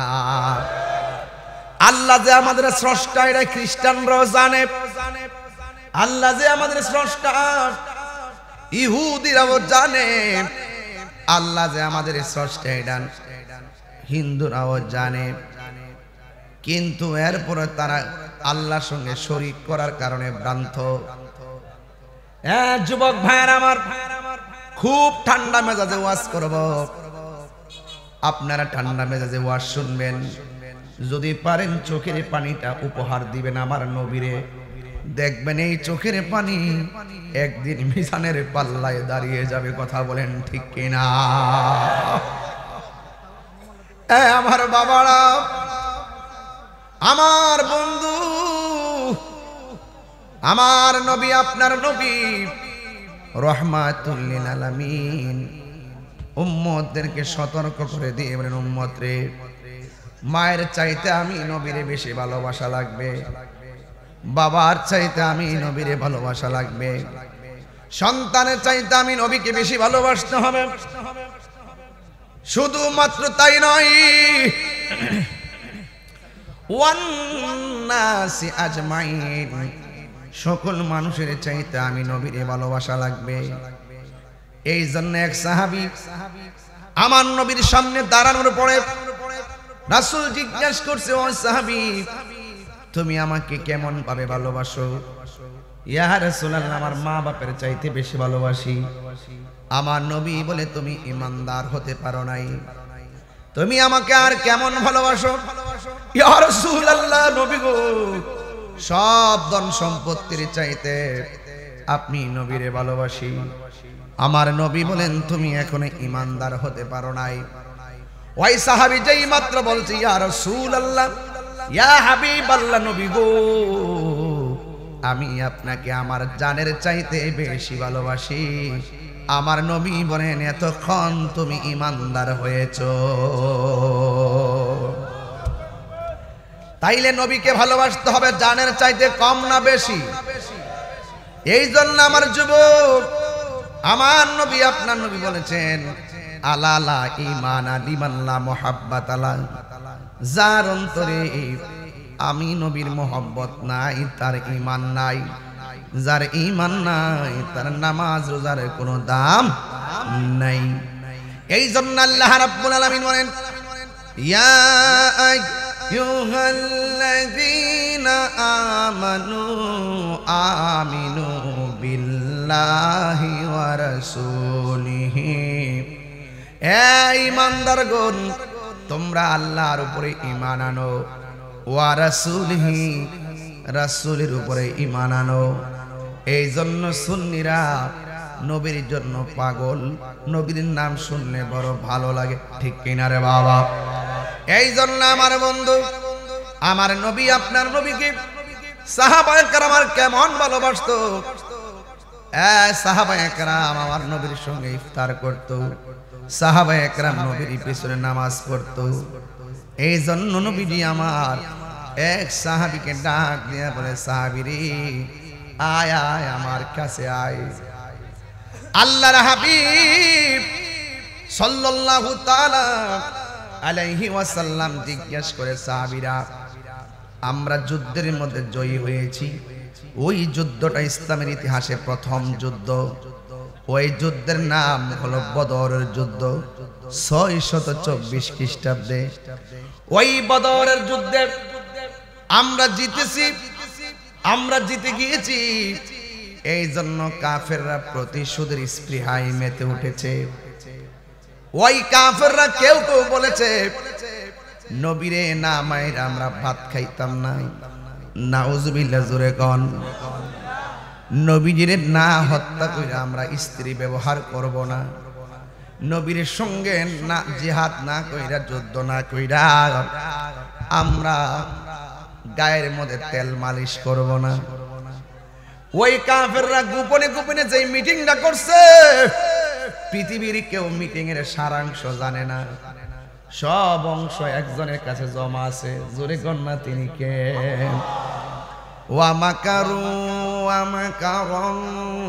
আল্লাহ যে আমাদের স্রষ্টা, এটা খ্রিস্টানরাও জানে। আল্লাহ যে আমাদের স্রষ্টা, ইহুদিরাও জানে। আল্লাহ যে আমাদের স্রষ্টা, এটা হিন্দুরাও জানে। কিন্তু এরপরে তারা আল্লাহর সঙ্গে শরীক করার কারণে ভ্রান্ত। যুবক ভাইয়ের আমার, খুব ঠান্ডা মেজাজে ওয়াজ করব, আপনারা ঠান্ডা মেজাজে ওয়াজ শুনবেন। যদি পারেন চোখের পানিটা উপহার দিবেন আমার নবীরে। দেখবেন এই চোখের পানি একদিন মিজানের পাল্লায় দাঁড়িয়ে যাবে। কথা বলেন ঠিক কিনা? আমার বাবারা, আমার বন্ধু, আমার নবী, আপনার নবী রহমাতুল লিল আলামিন উম্মতদেরকে সতর্ক করে দিয়ে বলেন, উম্মত রে, মায়ের চাইতে আমি নবীরে বেশি ভালোবাসা লাগবে, বাবার চাইতে আমি নবীরে ভালোবাসা লাগবে, সন্তানের চাইতে আমি নবীকে বেশি ভালোবাসতে হবে। শুধুমাত্র তাই নয়, ওয়ান্নাসি আজমাইন, সকল মানুষের চাইতে আমি নবীরে ভালোবাসা লাগবে। এই জন্য এক সাহাবী আমার নবীর সামনে দাঁড়ানোর পরে রাসূল জিজ্ঞাসা করছে, ও সাহাবী, তুমি আমাকে কেমন ভাবে ভালোবাসো? ইয়া রাসূলুল্লাহ, আমার মা বাপের চাইতে বেশি ভালোবাসি। আমার নবী বলে, তুমি ঈমানদার হতে পারো নাই, তুমি আমাকে আর কেমন ভালোবাসো? ইয়া রাসূলুল্লাহ, নবী গো, সব ধন সম্পত্তির চাইতে আপনি নবীরে ভালোবাসি। আমার নবী বলেন, তুমি এখনো ঈমানদার হতে পারো নাই। ওই সাহাবী যেই মাত্র বলছে, ইয়া রাসূলুল্লাহ, ইয়া হাবিবাল্লাহ, নবী গো, আমি আপনাকে আমার জানের চাইতে বেশি ভালোবাসি। আমার নবী বলেন, এতক্ষণ তুমি ঈমানদার হয়েছো। তাইলে নবীকে ভালোবাসতে হবে জানের চাইতে কম না বেশি? এই জন্য আমার যুবক, আমার নবী, আপনার নবী বলেছেন, আলালা ঈমান লিমান লা মুহাব্বাত আলা, যার অন্তরে আমি নবীর মোহব্বত নাই তার ঈমান নাই, যার ঈমান নাই তার নামাজ রোজার কোনো দাম নাই। এই জন্য আল্লাহ রাব্বুল আলামিন বলেন, ইয়া আইয়ুহাল্লাযীনা আমানু আমিনু বিল্লাহি ওয়া রাসূলিহি, এই ঈমানদারগণ, তোমরা আল্লাহর উপরে ঈমান আনো, ওয়া রাসূলিহি, রাসূলের উপরে ঈমান আনো। এই জন্য সুন্নিরা নবীর জন্য পাগল, নবীর নাম শুনলে বড় ভালো লাগে, ঠিক কিনা রে বাবা? এই জন্য আমার বন্ধু, আমার নবী আপনার নবীকে সাহাবায়ে কেরাম কেমন ভালোবাসতো। সাহাবায়ে কেরাম আমার নবীর সঙ্গে ইফতার করত, সাহাবায়ে কেরাম নবীর পিছনে নামাজ পড়তো। এই জন্য নবীজি আমার এক সাহাবীকে ডাক দিয়ে বলে, সাহাবীরে আয় আয় আমার কাছে আয়। আল্লাহর হাবিব সাল্লাল্লাহু তাআলা আলাইহি ওয়াসাল্লাম জিজ্ঞেস করে, সাহাবীরা আমরা যুদ্ধের মধ্যে জয়ী হয়েছি, ওই যুদ্ধটা ইসলামের ইতিহাসে প্রথম যুদ্ধ। ওই যুদ্ধের নাম হলো বদরের যুদ্ধ, 624 খ্রিস্টাব্দে। ওই বদরের যুদ্ধে আমরা জিতেছি, আমরা জিতে গিয়েছি। এই জন্য কাফেররা প্রতিশোধের স্পৃহায় মেতে উঠেছে। ওই কাফেররা কেউ কেউ বলেছে, নবীরে না মায়ের আমরা ভাত খাইতাম না। নাউজুবিল্লাহ, জোরে কোন। নবীজিরে না হত্যা কইরা আমরা স্ত্রী ব্যবহার করব না। নবীর সঙ্গে না জিহাদ না কইরা, যুদ্ধ না কইরা আমরা গায়ের মধ্যে তেল মালিশ করব না। ওই কাফেররা গোপনে গোপনে যে মিটিংটা করছে, পৃথিবীর কেউ মিটিং এর সারাংশ জানে না। সব অংশ একজনের কাছে জমা আছে, জোরে কন্যা, তিনি কে? ওয়া মাকারু ওয়া মাকারাল্লাহ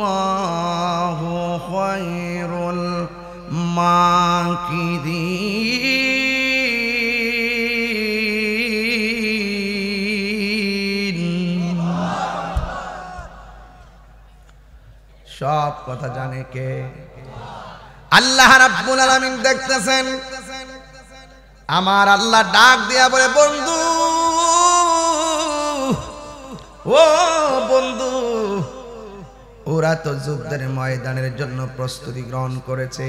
ওয়াল্লাহু খায়রুল মাকিরিন। সব কথা জানে কে? আল্লাহ রাব্বুল আলামিন দেখতেছেন। আমার আল্লাহ ডাক দিয়া বলে, বন্ধু ও বন্ধু, ওরা তো যুদ্ধের ময়দানের জন্য প্রস্তুতি গ্রহণ করেছে।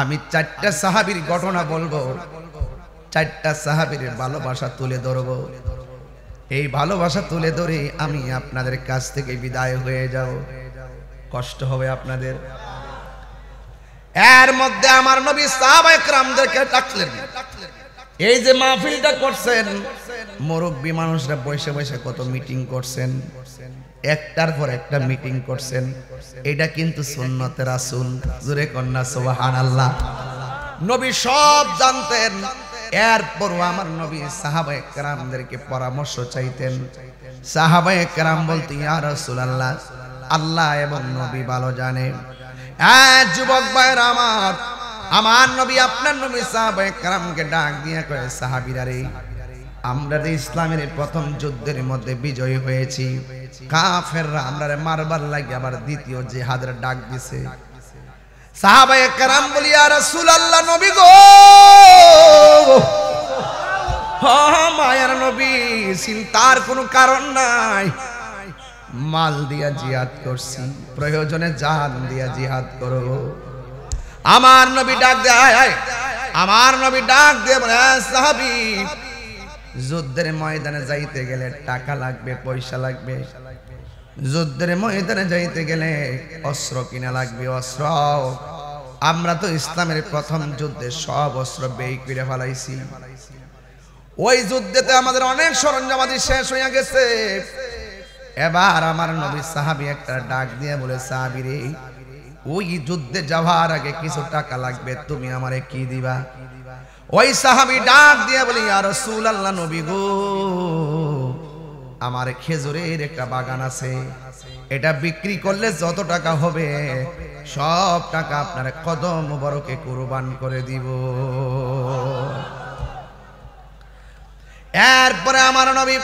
আমি 4টা সাহাবীর ঘটনা বলবো, 4টা সাহাবীর ভালোবাসা তুলে ধরবো। এই ভালোবাসা তুলে ধরে আমি আপনাদের কাছ থেকে বিদায় হয়ে যাব, কষ্ট হবে আপনাদের। এর মধ্যে আমার নবী সাহাবায়ে কেরামদেরকে ডাকলেন। এই যে মাহফিলটা করছেন, মুরব্বী মানুষরা বসে বসে কত মিটিং করছেন, একটার পর একটা মিটিং করছেন। এটা কিন্তু সুন্নতে রাসূল, জোরে কন্যা সুবহানাল্লাহ। নবী সব জানতেন, এরপরও আমার নবী সাহাবায়ে কেরামদেরকে পরামর্শ চাইতেন। সাহাবায়ে কেরাম বলতেন, ইয়া রাসূলুল্লাহ, আল্লাহ এবং নবী ভালো জানে। যুবক ভাইরা আমার নবী আপনার নবী সাহাবায়ে কেরামকে ডাক দিয়ে কয়, সাহাবীরা রে, আমরা যে ইসলামের প্রথম যুদ্ধের মধ্যে বিজয়ী হয়েছি, কাফেররা আমরারে মারবার লাগে আবার দ্বিতীয় জিহাদের ডাক দিছে। সাহাবায়ে কেরাম বলি, ইয়া রাসূলুল্লাহ, নবী গো, মায়ার নবী, চিন্তার কোনো কারণ নাই। মাল দিয়া জিহাদ করছি, প্রয়োজনে জান দিয়া জিহাদ করো। আমার নবী ডাক দে, আমার নবী ডাক দিয়ে বলে, সাহাবী, যুদ্ধের ময়দানে যাইতে গেলে টাকা লাগবে, পয়সা লাগবে। যুদ্ধের ময়দানে যাইতে গেলে অস্ত্র কিনা লাগবে, অস্ত্র। আমরা তো ইসলামের প্রথম যুদ্ধে সব অস্ত্র ব্যয় করে ফেলাইছি। ওই যুদ্ধেতে আমাদের অনেক সরঞ্জামাদি শেষ হয়ে গেছে। এবার আমার নবী সাহাবী একটা ডাক দিয়ে বলে, সাহাবী রে, ওই যুদ্ধে যাওয়ার আগে কিছু টাকা লাগবে, তুমি আমারে কি দিবা? ওই সাহাবী ডাক দিয়ে বলে, ইয়া রাসূলুল্লাহ, নবী গো, আমার খেজুরের একটা বাগান আছে, এটা বিক্রি করলে যত টাকা হবে সব টাকা আপনার কদম মোবারকে কুরবান করে দিব। এরপরে আমার নবী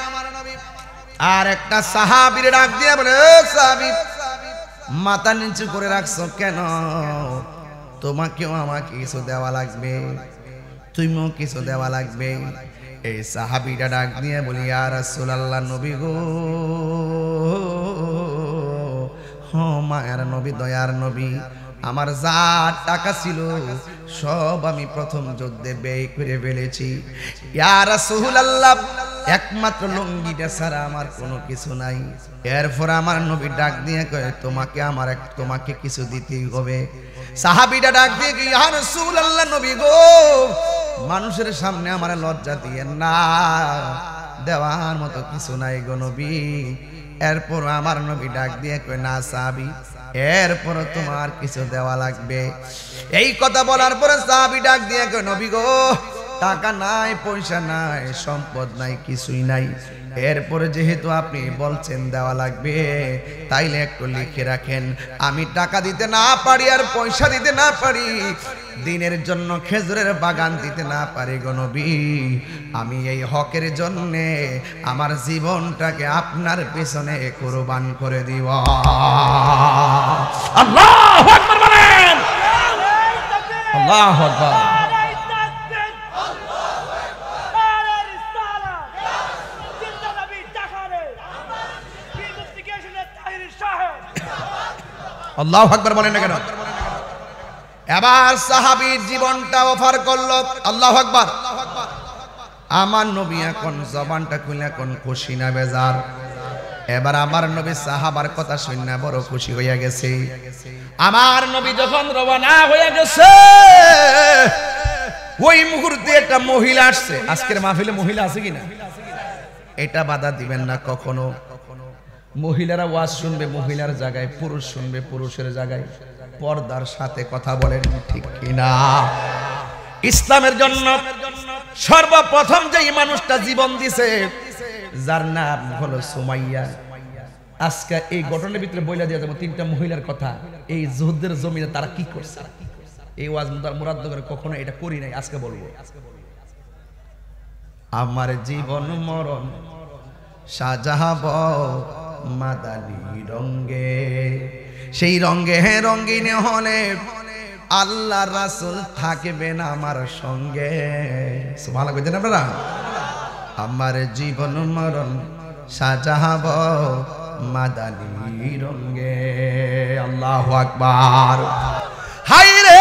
আর একটা সাহাবীর ডাক দিয়ে বলে, সাহাবী, মাথা নিচু করে রাখছো কেন? তোমাকেও আমাকে কিছু দেওয়া লাগবে, তুমিও কিছু দেওয়া লাগবে। এই সাহাবীটা ডাক দিয়ে বলি, ইয়া রাসূলুল্লাহ, নবী গো, মায়ের নবী, দয়ার নবী, আমার যা টাকা ছিল সব আমি প্রথম যুদ্ধে ব্যয় করে ফেলেছি। ইয়া রাসূলুল্লাহ, একমাত্র লুঙ্গিটা ছাড়া আমার কোনো কিছু নাই। এরপর আমার নবী ডাক দিয়ে কয়, তোমাকে কিছু দিতেই হবে। সাহাবীটা ডাক দিয়ে কি, ইয়া রাসূলুল্লাহ, নবী গো, মানুষের সামনে আমার লজ্জা দিয়েন না, দেওয়ার মতো কিছু নাই গো নবী। এরপর আমার নবী ডাক দিয়ে কয়, না সাহাবী, এরপর তোমার কিছু দেওয়া লাগবে। এই কথা বলার পরে সাহাবী ডাক দিয়ে কয়, নবী গো, টাকা নাই, পয়সা নাই, সম্পদ নাই, কিছুই নাই। এরপরে যেহেতু আপনি বলছেন দেওয়া লাগবে, তাইলে একটু লিখে রাখেন, আমি টাকা দিতে না পারি আর পয়সা দিতে না পারি, দিনের জন্য খেজুরের বাগান দিতে না পারি গো নবী, আমি এই হকের জন্য আমার জীবনটাকে আপনার পেছনে কুরবান করে দিব। আল্লাহু আকবার বলেন, আল্লাহু আকবার। আল্লাহু আকবার বলেন না কেন? এবার সাহাবীর জীবনটা অফার করলো। আল্লাহু আকবার। আমার নবী এখন জবানটা খুলে এখন খুশি না বেজার? এবার আমার নবী সাহাবার কথা শুনে বড় খুশি হইয়া গেছে। আমার নবী যখন রওনা হয়ে গেছে, ওই মুহূর্তে একটা মহিলা আসছে। আজকের মাহফিলে মহিলা আছে কিনা এটা বাধা দিবেন না কখনো। মহিলারা ওয়াজ শুনবে মহিলার জায়গায়, পুরুষ শুনবে পুরুষের জায়গায়, পর্দার সাথে কথা বলেন, ঠিক কিনা? ইসলামের জন্য সর্বপ্রথম যে মানুষটা জীবন দিছে, যার নাম হলো সুমাইয়া। আজকে এই ঘটনার ভিতরে বইলা দিয়ে যাবো তিনটা মহিলার কথা, এই যুদ্ধের জমিনে তারা কি করছে। এই ওয়াজ মুরাদনগরে কখনো এটা করি নাই, আজকে বলবো। আমার জীবন মরণ সাজাব মাদানী রঙ্গে, সেই রঙ্গে রঙ্গিনে হলে আল্লাহ রাসূল থাকবেন আমার সঙ্গে। সুবহানাল্লাহ কইতেন আপনারা? আমার জীবন মরণ সাজাব মাদানী রঙ্গে। আল্লাহু আকবার। হায় রে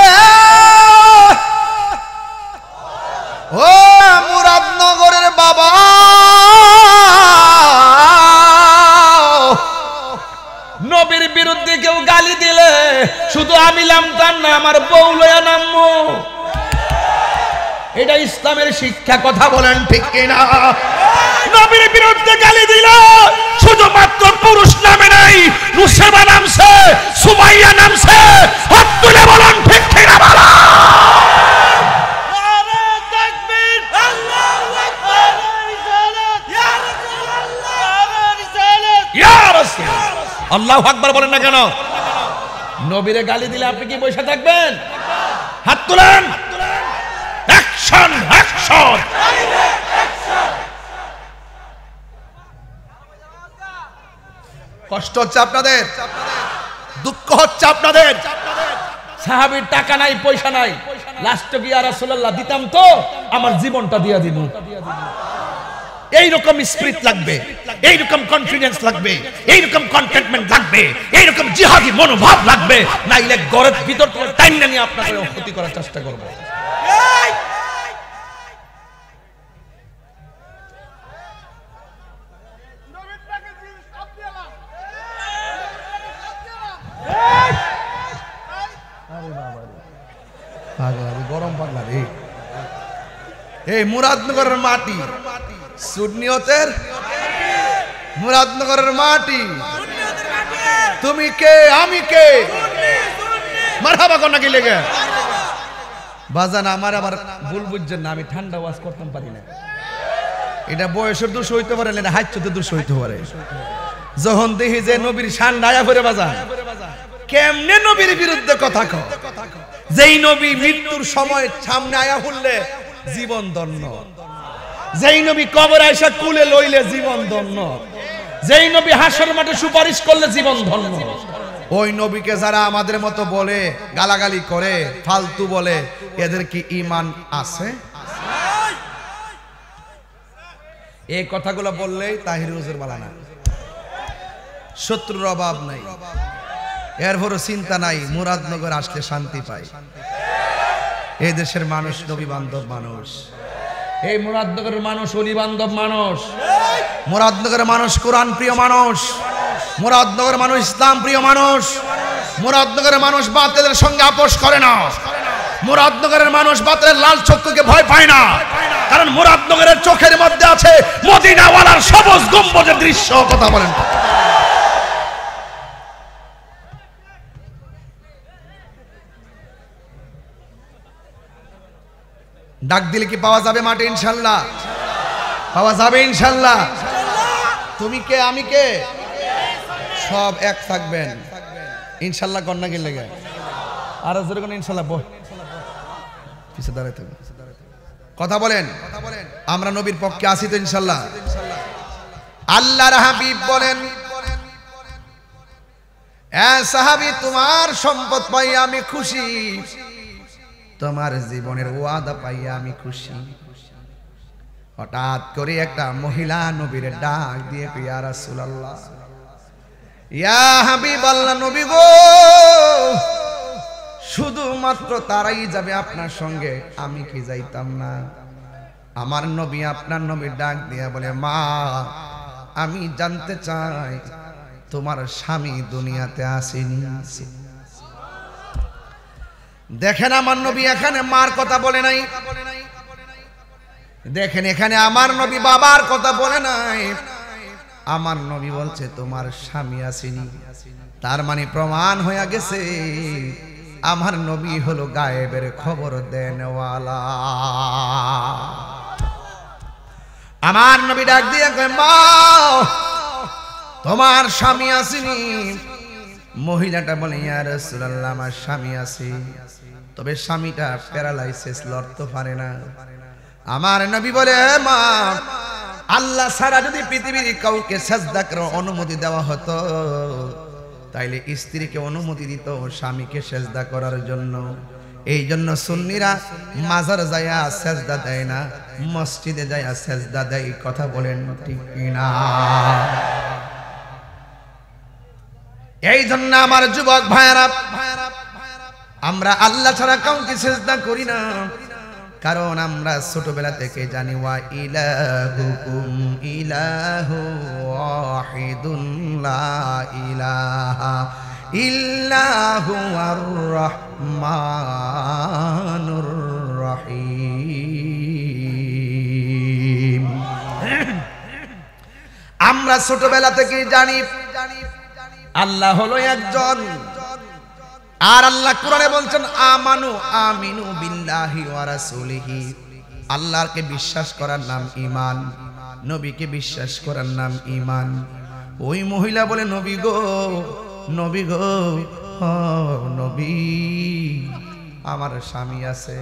ও মুরাদনগরের বাবা, নবীর বিরুদ্ধে কেউ গালি দিলে শুধু আমি নামতাম না, আমার বউ লয়া নামবো। এটা ইসলামের শিক্ষা, কথা বলেন ঠিক কিনা? নবীর বিরুদ্ধে গালি দিল শুধুমাত্র পুরুষ নামে নাই, নুসেবা নামছে, সুমাইয়া নামছে। হাত তুলে বলেন ঠিক কিনা? বলা আল্লাহু আকবার বলেন না কেন? নবীরে গালি দিলে আপনি কি বসে থাকবেন? হাত তুলেন। Action, action. কষ্ট হচ্ছে আপনাদের, দুঃখ হচ্ছে আপনাদের। সাহাবীর টাকা নাই, পয়সা নাই, লাস্টে গিয়া রাসূলুল্লাহ দিতাম তো আমার জীবনটা দিয়া দিব। এইরকম স্পিরিট লাগবে, এইরকম কনফিডেন্স লাগবে, এইরকম কন্টেন্টমেন্ট লাগবে, এইরকম জিহাদি মনোভাব লাগবে, নাইলে গরের ভিতর থেকে টাইম নিয়ে আপনাকে ক্ষতি করার চেষ্টা করব। গরম পাগলা রে। এই মুরাদনগরের মাটি, সুন্নিয়তের মুরাদনগরের মাটি। তুমি কে, আমি কে? মারহাবা কোন নাকি লেগে বাজান। আমার আবার ভুল বুঝছেন না, আমি ঠান্ডা ওয়াজ করতাম পারি না। এটা বয়সের দোষ হইতে পারে না, এটা হাইচ্ছতে দোষ হইতে পারে। যখন দেখি যে নবীর শান ডায়া করে বাজান, কেমনে নবীর বিরুদ্ধে কথা কয়। যেই নবী মৃত্যুর সময় সামনে আয়া হলে জীবন ধন্য, যেই নবী কবর আয়েশা কুলে লইলে জীবন ধন্য, যেই নবী হাসর মাঠে সুপারিশ করলে জীবন ধন্য, ওই নবীকে যারা আমাদের মতো বলে, গালাগালি করে, ফালতু বলে, এদের কি ঈমান আছে? এই কথাগুলো বললেই তাহির হুজুর বালা না, শত্রুর অভাব নাই। এরপরও চিন্তা নাই, মুরাদনগর আসলে শান্তি পাই। এই দেশের মানুষ নবী বান্ধব মানুষ, এই মুরাদনগরের মানুষ অলি বান্ধব মানুষ, মুরাদনগরের মানুষ কোরআন প্রিয় মানুষ, মুরাদনগরের মানুষ ইসলাম প্রিয় মানুষ, মুরাদনগরের মানুষ বাতিলের সঙ্গে আপোষ করে না, মুরাদনগরের মানুষ বাতিলের লাল চক্ষুকে ভয় পায় না, কারণ মুরাদনগরের চোখের মধ্যে আছে মদিনাওয়ালার সবুজ গম্বুজের দৃশ্য। কথা বলেন। ডাক দিলে কি পাওয়া যাবে মাঠে? ইনশাল্লাহ পাওয়া যাবে ইনশাল্লাহ। তুমি কে আমি কে সব এক থাকবেন ইনশাল্লাহ। কন্যা কি লেগে আর জোরে কোন ইনশাল্লাহ পিছে দাঁড়ায় থাকবে। কথা বলেন, আমরা নবীর পক্ষে আছি তো ইনশাল্লাহ। আল্লাহর হাবিব বলেন, এ সাহাবী তোমার সম্পদ পাইয়া আমি খুশি, তোমার জীবনের ওয়াদা পাইয়া আমি খুশি। হঠাৎ করে একটা মহিলা নবীর ডাক দিয়ে ইয়া রাসূলুল্লাহ, ইয়া হাবিবাল্লাহ, নবী গো, শুধুমাত্র তারাই যাবে আপনার সঙ্গে, আমি কি যাইতাম না? আমার নবী আপনার নবীর ডাক দিয়া বলে, মা আমি জানতে চাই তোমার স্বামী দুনিয়াতে আসেনি? দেখেন আমার নবী এখানে মার কথা বলে নাই, দেখেন এখানে আমার নবী বাবার কথা বলে নাই, আমার নবী বলছে তোমার স্বামী আসেনি। তার মানে প্রমাণ হয়ে গেছে আমার নবী হলো গায়েবের খবর দেনওয়ালা। আমার নবী ডাক দিয়ে কয়, মা তোমার স্বামী আসেনি? মহিলাটা বলে, ইয়া রাসূলুল্লাহ আমার স্বামী আছে, তবে স্বামীটা প্যারালাইসিস, লড়তে পারে না। আমার নবী বলে, মা আল্লাহ ছাড়া যদি পৃথিবীর কাউকে সাজদা করার অনুমতি দেওয়া হতো, তাইলে স্ত্রীকে অনুমতি দিত স্বামীকে সাজদা করার জন্য। এই জন্য সুন্নিরা মাজার যায়া সাজদা দেয় না, মসজিদে যায়া সাজদা দেয়। কথা বলেন ঠিক কিনা? এই জন্য আমার যুবক ভাইরা, আমরা আল্লাহ ছাড়া কাউকে সিজদা করি না, কারণ আমরা ছোটবেলা থেকে জানি ওয়া ইলাহুকুম ইলাহু ওয়াহিদুন লা ইলাহা ইল্লাহু আর রহমানুর রহিম। আমরা ছোটবেলা থেকে জানি আল্লাহ হলো একজন, আর আল্লাহ কোরআনে বলছেন আমানু আমিনু বিল্লাহি ওয়া রাসূলিহি। আল্লাহকে বিশ্বাস করার নাম ঈমান, নবীকে বিশ্বাস করার নাম ঈমান। ওই মহিলা বলে, নবী গো, নবী গো, ও নবী, আমার স্বামী আছে,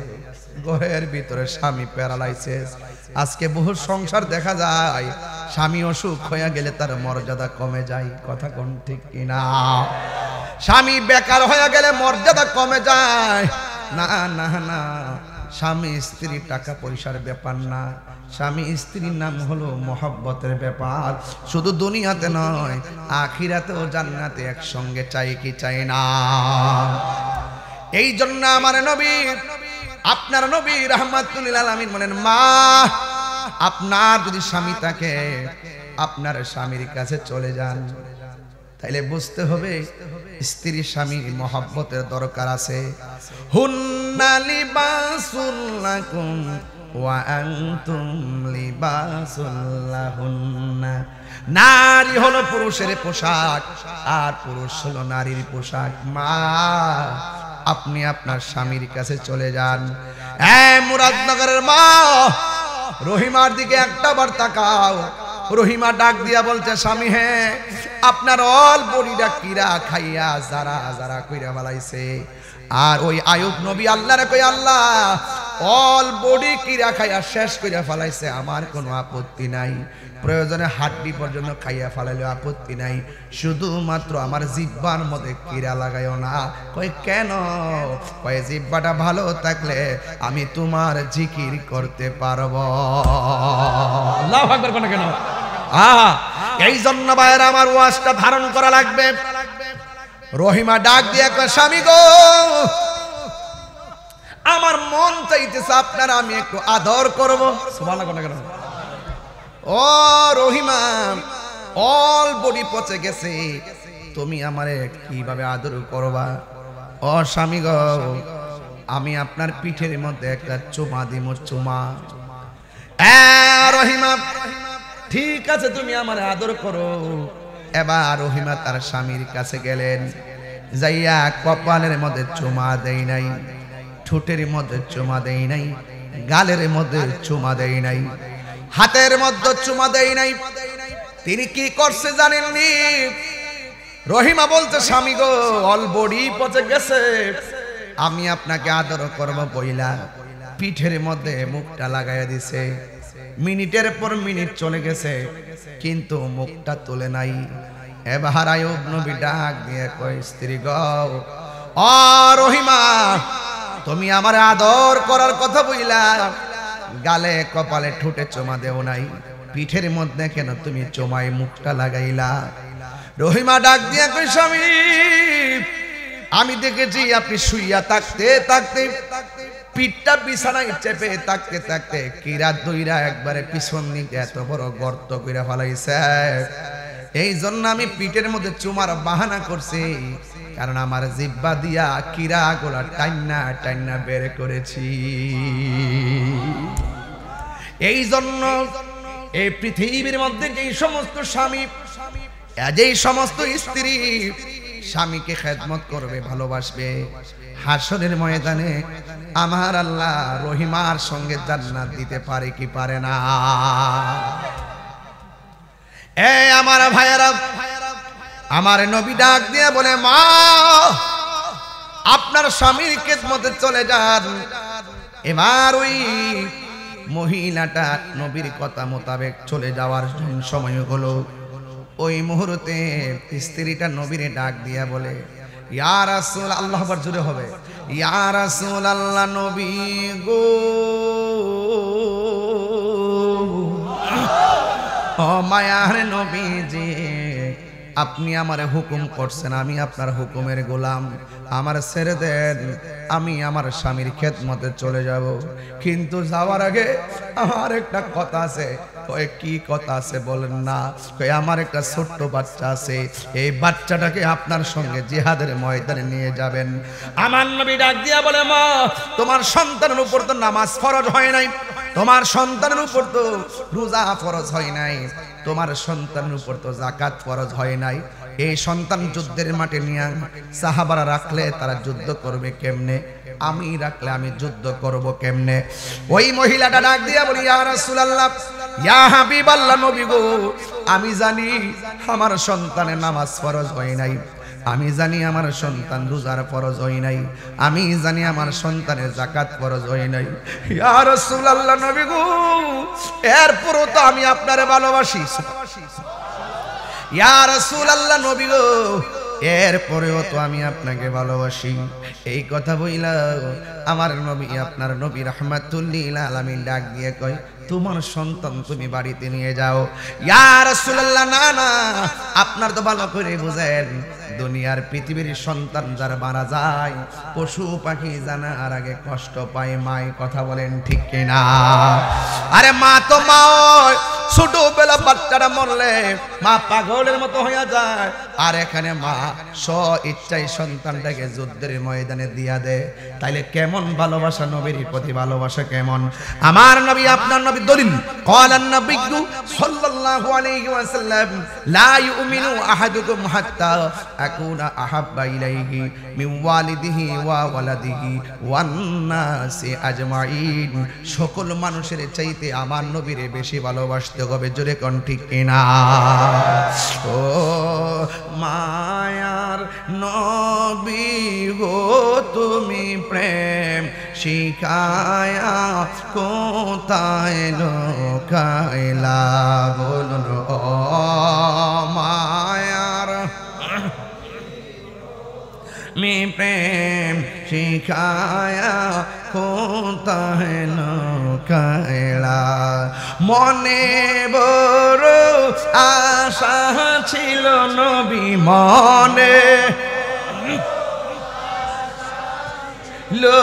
ঘরের ভিতরে স্বামী প্যারালাইসিস। আজকে বহু সংসার দেখা যায় স্বামী অসুখ হয়ে গেলে তার মর্যাদা কমে যায়। কথা কোন ঠিক কিনা? স্বামী বেকার হয়ে গেলে মর্যাদা কমে যায় না। না না, স্বামী স্ত্রী টাকা পয়সার ব্যাপার না, স্বামী স্ত্রীর নাম হলো মহব্বতের ব্যাপার। শুধু দুনিয়াতে নয়, আখিরাতেও জান্নাতে একসঙ্গে চাই কি চাই না? এই জন্য আমার নবী, আপনার নবী রাহমাতুল লিল আলামিন বলেন, মা আপনার যদি স্বামী থাকে, আপনার স্বামীর কাছে চলে যান। তাইলে বুঝতে হবে স্ত্রী স্বামীর মহব্বতের দরকার আছে। হুন্না লিবাসুল লাকুম ওয়া আনতুম লিবাসুল লাহুন্না। নারী হলো পুরুষের পোশাক, আর পুরুষ হলো নারীর পোশাক। মা আপনি আপনার স্বামীর কাছে চলে যান। মুরাদনগরের মা, রহিমার দিকে একটা বার তাকাও। রহিমা ডাক দিয়া বলছে, স্বামী হ্যাঁ, আপনার অল বডিটা কিরা খাইয়া যারা যারা কইরা বালাইছে। আর ওই আয়ুব নবী আল্লাহরে কই, আল্লাহ অল বডি কিরা খাইয়া শেষ কইরা ফেলাইছে, আমার কোনো আপত্তি নাই, প্রয়োজনে হাড্ডি পর্যন্ত খাইয়া ফেলাইলেও আপত্তি নাই, শুধুমাত্র আমার জিহ্বার মধ্যে কিরা লাগাইও না। কই কেন? কই জিহ্বাটা ভালো থাকলে আমি তোমার জিকির করতে পারবো। আল্লাহু আকবার কোন কেন? এই জন্য ভাইরা আমার ওয়াজটা ধারণ করা লাগবে। রহিমা ডাক দিয়ে কয় স্বামী গো, আমার মন চাইতেছে আপনারা আমি একটু আদর করব। সুবহানাল্লাহ। ও রহিমা, অল বডি পচে গেছে, তুমি আমারে কিভাবে আদর করবা? ও স্বামী গো, আমি আপনার পিঠের মধ্যে একটা চুমা দিব, চুমা। রহিমা, ঠিক আছে তুমি আমার আদর করো। এবার রহিমা তার স্বামীর কাছে গেলেন, যাইয়া কপালের মধ্যে চুমা দেই নাই, ঠোঁটের মধ্যে চুমা দেই নাই, গালের মধ্যে চুমা দেই নাই, হাতের মধ্যে চুমা দেই নাই। তিনি কি করছে জানেননি? রহিমা বলছে স্বামী গো, অল বডি পচে গেছে, আমি আপনাকে আদর করব বইলা পিঠের মধ্যে মুখটা লাগাইয়া দিছে। মিনিটের পর মিনিট চলে গেছে, কিন্তু মুখটা তোলে নাই। এবার আয়ুব নবী ডাক দিয়ে কয় স্ত্রী গো, ও রহিমা, তুমি আমার আদর করার কথা বইলা গালে কপালে ঠোঁটে চুমা দেও নাই, পিঠের মধ্যে কেন তুমি চুমায় মুখটা লাগাইলা? রহিমা ডাক দিয়ে কই স্বামী, আমি দেখেছি আপনি শুইয়া থাকতে থাকতে পিঠটা বিছানায় চেপে থাকতে থাকতে কিরা দইরা একবারে পিছন দিকে এত বড় গর্ত কইরা ফেলাইছে। এই জন্য আমি পিঠের মধ্যে চুমার বাহানা করছি, কারণ আমার জিহ্বা দিয়া কিরা গোলা টাইনা টাইনা বের করেছি। এই জন্য এই পৃথিবীর মধ্যে যেই সমস্ত স্বামী, যেই সমস্ত স্ত্রী স্বামীকে খেদমত করবে, ভালোবাসবে, হাসরের ময়দানে আমার আল্লাহ রহিমার সঙ্গে জান্নাত দিতে পারে কি পারে না? আমার ভাইয়েরা, আমার নবী ডাক দিয়ে বলে মা, আপনার স্বামীর খেদমতে চলে যান। এবার ওই মহিলাটা নবীর কথা মোতাবেক চলে যাওয়ার সময় হলো। ওই মুহূর্তে স্ত্রীটা নবীরে ডাক দিয়া বলে ইয়া রাসূল, আল্লাহ আকবার জোরে হবে, ইয়া রাসূল আল্লাহ, নবী গো, ও মায়ার নবীজি, আপনি আমারে হুকুম করছেন, আমি আপনার হুকুমের গোলাম, আমার ছেড়ে দেন, আমি আমার স্বামীর খেদমতে চলে যাব। কিন্তু যাওয়ার আগে আমার একটা কথা আছে। কয় কি কথা আছে বলেন না? কয় আমার একটা ছোট্ট বাচ্চা আছে, এই বাচ্চাটাকে আপনার সঙ্গে জিহাদের ময়দানে নিয়ে যাবেন। আমার নবী ডাক দিয়া বলে মা, তোমার সন্তানের উপর তো নামাজ ফরজ হয় নাই, তোমার সন্তানের উপর তো রোজা ফরজ হয় নাই, তোমার সন্তানের উপর তো যাকাত ফরজ হয় নাই। এই সন্তান যুদ্ধের মাঠে নিয়ে সাহাবারা রাখলে তারা যুদ্ধ করবে কেমনে? আমি রাখলে আমি যুদ্ধ করব কেমনে? ওই মহিলাটা ডাক দিয়া বলি ইয়া রাসূলুল্লাহ, ইয়া হাবিবাল্লাহ, নবী গো, আমি জানি আমার সন্তানের নামাজ ফরজ হয় নাই, আমি জানি আমার সন্তান রোজার ফরজ হয় নাই, আমি জানি আমার সন্তানের যাকাত ফরজ হয় নাই। ইয়া রাসূলুল্লাহ, নবী গো, এরপরও তো আমি আপনারে ভালোবাসি। ইয়া রাসূলুল্লাহ, নবী গো, এরপরেও তো আমি আপনাকে ভালোবাসি। এই কথা বইলা আমার নবী, আপনার নবী রাহমাতুল লিল আলামিন ডাক দিয়ে কয় তোমার সন্তান তুমি বাড়িতে নিয়ে যাও। ইয়া রাসূলুল্লাহ, না না, আপনার তো ভালো করে বুঝেন, দুনিয়ার পৃথিবীর সন্তান যার মারা যায়, পশু পাখি জানার আগে কষ্ট পায় মায়। কথা বলেন ঠিক কিনা? আরে মা তো মা, ছোটবেলা বাচ্চাটা মরলে মা পাগলের মতো হয়ে যায়, আর এখানে মা স্ব ইচ্ছায় সন্তানটাকে যুদ্ধের ময়দানে দিয়া দেয়। তাইলে কেমন ভালোবাসা, নবীর প্রতি ভালোবাসা কেমন? আমার নবী, আপনার নবী দলিল, ক্বালান নবিয়্যু সাল্লাল্লাহু আলাইহি ওয়াসাল্লাম, লা ইউমিনু আহাদুকুম হাত্তা আকুনা আহাব্বা ইলাইহি মিন ওয়ালিদিহি ওয়া ওয়ালাদিহি ওয়ান নাসি আজমাইন। সকল মানুষের চাইতে আমার নবীরে বেশি ভালোবাসতে হবে। জোরে কোন ঠিক কিনা? ও মায়ার নবী গো, তুমি প্রেম শিখায়া কোথায় লোকাইলা? বলুন ও মায়ার মি প্রেম শিখায়া কোথায় লোকাইলা? মনে বড় আশা ছিল নবী, মনে লো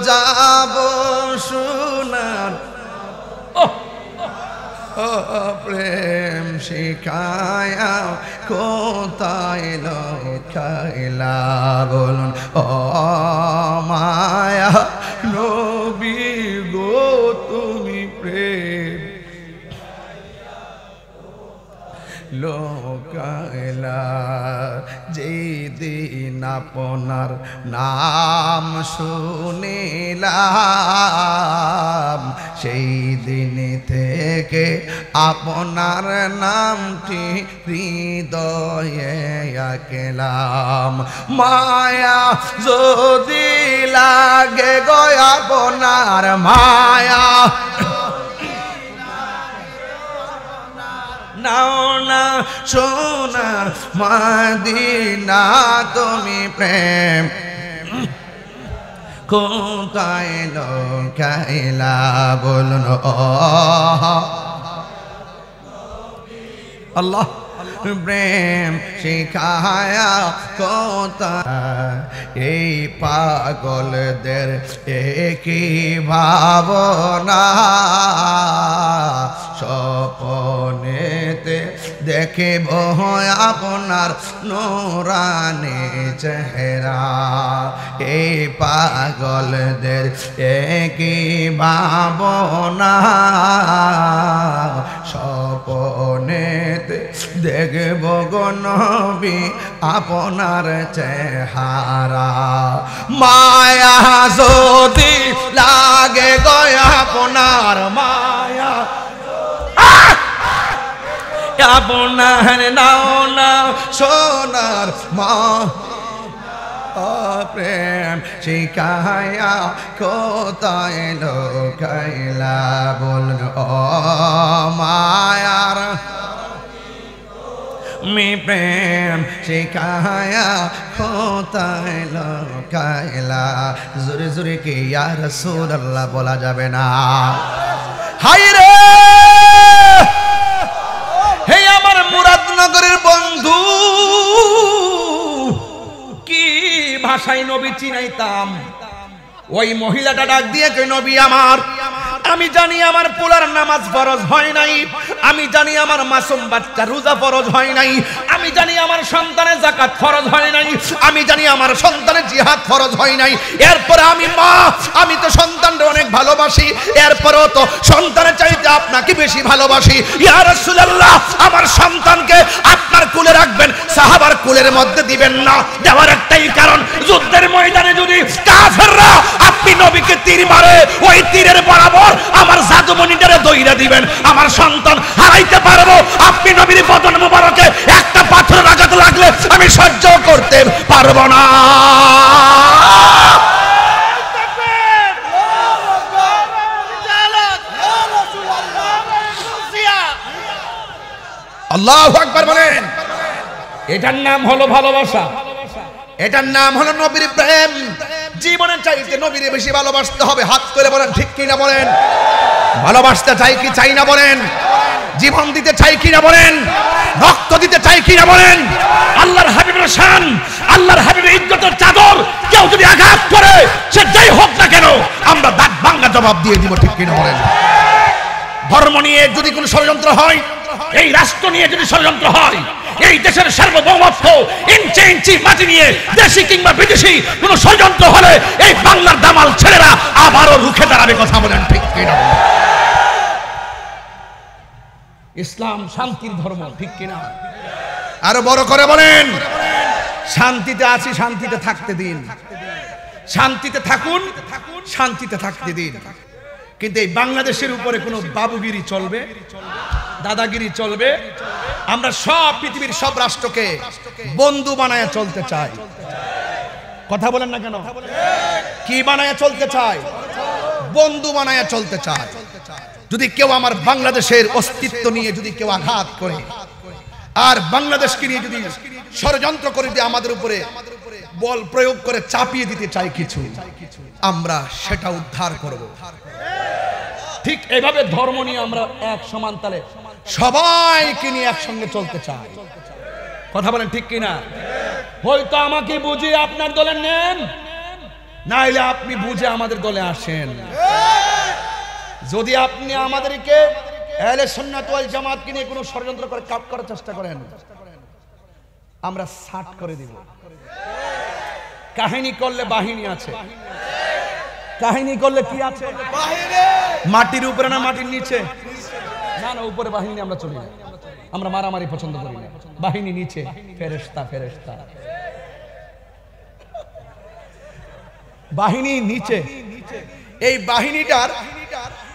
যাব সোনার প্রেম শিখায়া কোথায় লুকাইলা বলুন ও মায়া নবী গো তুমি প্রেম লোকাইলা যেই দিন আপনার নাম শুনিলাম সেই দিন থেকে আপনার নামটি হৃদয়ে আঁকলাম মায়া যদি লাগে গো আপনার মায়া নাও না সোনার মদিনা তুমি প্রেম কোথায় লুকাইলা বলুন আল্লাহ প্রেম শিখায়া কোথায় এই পাগলদের একই ভাবনা স্বপ্নেতে দেখিব আপনার নূরানি চেহারা এই পাগলদের একই ভাবনা স্বপ্নেতে দেখব গো নবী আপনার চেহারা মায়া যদি লাগে গো আপনার মায়া আপনার নাও না সোনার মা প্রেম শিখায়া কোথায় লুকাইলা বলুন ও মায়ার মি প্রেম শিখায়া কোথায় লুকাইলা জোরে জোরে কে ইয়া রাসূলুল্লাহ বলা যাবে না হায় রে হে আমার মুরাদনগরের বন্ধু কি ভাষায় নবী চিনাইতাম ওই মহিলাটা ডাক দিয়ে কই নবী আমার আমি জানি আমার পোলার নামাজ ফরজ হয় নাই আমি জানি আমার মাসুম বাচ্চা রোজা ফরজ হয় নাই আমি জানি আমার সন্তানের যাকাত ফরজ হয় নাই আমি জানি আমার সন্তানের জিহাদ ফরজ হয় নাই এরপর আমি মা আমি তো সন্তানকে অনেক ভালোবাসি এরপরও তো সন্তানের চাইতে আপনাকে বেশি ভালোবাসি ইয়া রাসূলুল্লাহ আমার সন্তানকে আপনার কোলে রাখবেন সাহাবার কোলের মধ্যে দিবেন না দেওয়ার একটাই কারণ যুদ্ধের ময়দানে যদি কাফেররা আপনি নবীকে তীর মারে ওই তীরের বরাবর আমার জাদুমণিটারে দইরা দিবেন আমার সন্তান হারাইতে পারবো আপনি নবীর বদন মোবারকে একটা পাথর আঘাত লাগলে আমি সহ্য করতে পারবো না আল্লাহু আকবার বলেন এটার নাম হলো ভালোবাসা এটার নাম হলো নবীর প্রেম জীবনের চাইতে নবীর বেশি ভালোবাসতে হবে হাত করে বলেন ঠিক কি না বলেন ভালোবাসতে চাই কি চাই না বলেন জীবন দিতে চাই কি না বলেন রক্ত দিতে চাই কি না বলেন আল্লাহর হাবিবের শান আল্লাহর হাবিবের ইজ্জতের চাদর কেউ যদি আঘাত করে সে যাই হোক না কেন আমরা দাঁত ভাঙা জবাব দিয়ে দিব ঠিক কি না বলেন ধর্ম নিয়ে যদি কোনো ষড়যন্ত্র হয় এই রাষ্ট্র নিয়ে যদি ষড়যন্ত্র হয় এই দেশের সার্বভৌমত্ব ইঞ্চি ইঞ্চি মাটি নিয়ে দেশি কিংবা বিদেশি কোন ষড়যন্ত্র হলে এই বাংলার দামাল ছেলেরা আবারও রুখে দাঁড়াবে কথা বলেন ঠিক কিনা ইসলাম শান্তির ধর্ম ঠিক কিনা আরো বড় করে বলেন শান্তিতে আছি শান্তিতে থাকতে দিন শান্তিতে থাকুন শান্তিতে থাকতে দিন কিন্তু এই বাংলাদেশের উপরে কোনো বাবুগিরি চলবে দাদাগিরি চলবে আমরা সব পৃথিবীর সব রাষ্ট্রকে বন্ধু বানায় চলতে চাই কথা বলেন না কেন কি বানায় চলতে চাই বন্ধু বানায় চলতে চাই যদি কেউ আমার বাংলাদেশের অস্তিত্ব নিয়ে যদি কেউ আঘাত করে আর বাংলাদেশকে নিয়ে যদি ষড়যন্ত্র করে দিয়ে আমাদের উপরে বল প্রয়োগ করে চাপিয়ে দিতে চাই কিছু আমরা সেটা উদ্ধার করব ঠিক এইভাবে ধর্ম নিয়ে আমরা এক সমান তালে সবাইকে নিয়ে একসঙ্গে চলতে চাই কথা বলেন ঠিক কিনা হয়তো আমাকে বুঝিয়ে আপনার দলে নেন নাইলে আপনি বুঝে আমাদের দলে আসেন। যদি আপনি আমাদেরকে আহলে সুন্নাত ওয়াল জামাতকে নিয়ে কোনো ষড়যন্ত্র করে কাট করার চেষ্টা করেন, আমরা সাট করে দিব। কাহিনী করলে বাহিনী আছে, কাহিনী করলে কি আছে? মাটির উপরে না মাটির নিচে? না না, উপরে বাহিনী আমরা চলি না, আমরা মারামারি পছন্দ করি না। বাহিনী নিচে, ফেরেশতা ফেরেশতা। বাহিনী নিচে। এই বাহিনীটার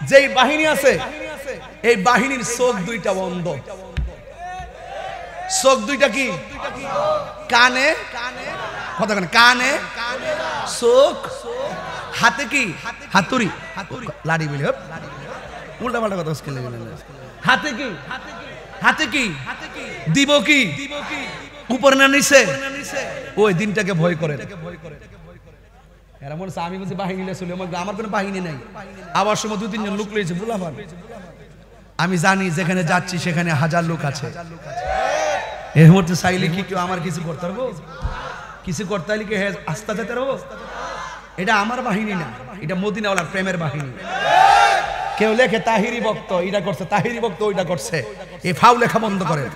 যেই বাহিনী আছে, এই বাহিনীর চোখ দুইটা বন্ধ। চোখ দুইটা কি? কানে কথা, কানে চোখ, হাতে কি? হাতুড়ি, লাড়ি বলি, উল্টা পাল্টা কথা খেলে গেলেন। হাতে কি? হাতে কি দিব? কি উপরে না নিচে? ওই দিনটাকে ভয় করে। এরা মনে হচ্ছে আমি বলছি বাহিনী চলে, আমার কোনো বাহিনী নাই। আবার সময় 2-3 জন লোক লইছে বুলাফান। আমি জানি যেখানে যাচ্ছি সেখানে 1000 লোক আছে। এর মধ্যে চাইলে কি কেউ আমার কিছু করতে পারবো? কিছু করতে হলে কি আস্তা যেতে পারবো? এটা আমার বাহিনী না, এটা মদিনাওয়ালার প্রেমের বাহিনী। কেউ লেখে তাহিরি ভক্ত এটা করছে, তাহিরি ভক্ত ওইটা করছে, এই ফাউ লেখা বন্ধ করেন।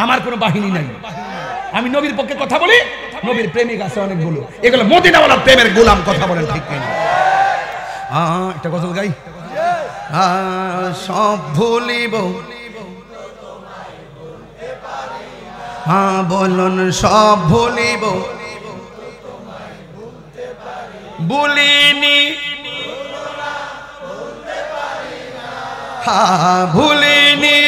আমার কোনো বাহিনী নাই। আমি নবীর পক্ষে কথা বলি, নবীর প্রেমিক আছে অনেকগুলো, এগুলো মদিনাওয়ালার প্রেমের গোলাম। কথা বলেন ঠিক কিনা? একটা গজল গাই। সব ভুলিব, বলুন সব ভুলিব, ভুলিনি ভুলিনি,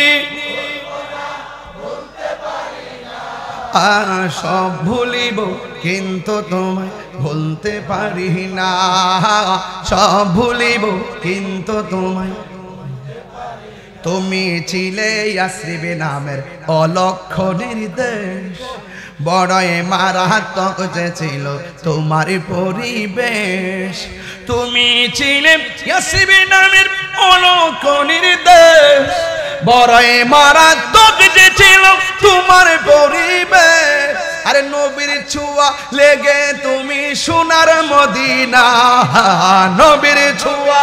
সব ভুলিব কিন্তু তোমায় ভুলতে পারি না। সব ভুলিব কিন্তু তোমায়। তুমি ছিলে ইয়াসরিব নামের অলক্ষ নির্দেশ, বড়ই মারাত্মক যে ছিল তোমার পরিবেশ। তুমি ছিলে ইয়াসরিব নামের অলক্ষ নির্দেশ, বড়ই মারাত্মক যে ছিল তোমার পরিবেশ। আরে নবীর ছোঁয়া লেগে তুমি সোনার মদিনা, নবীর ছোঁয়া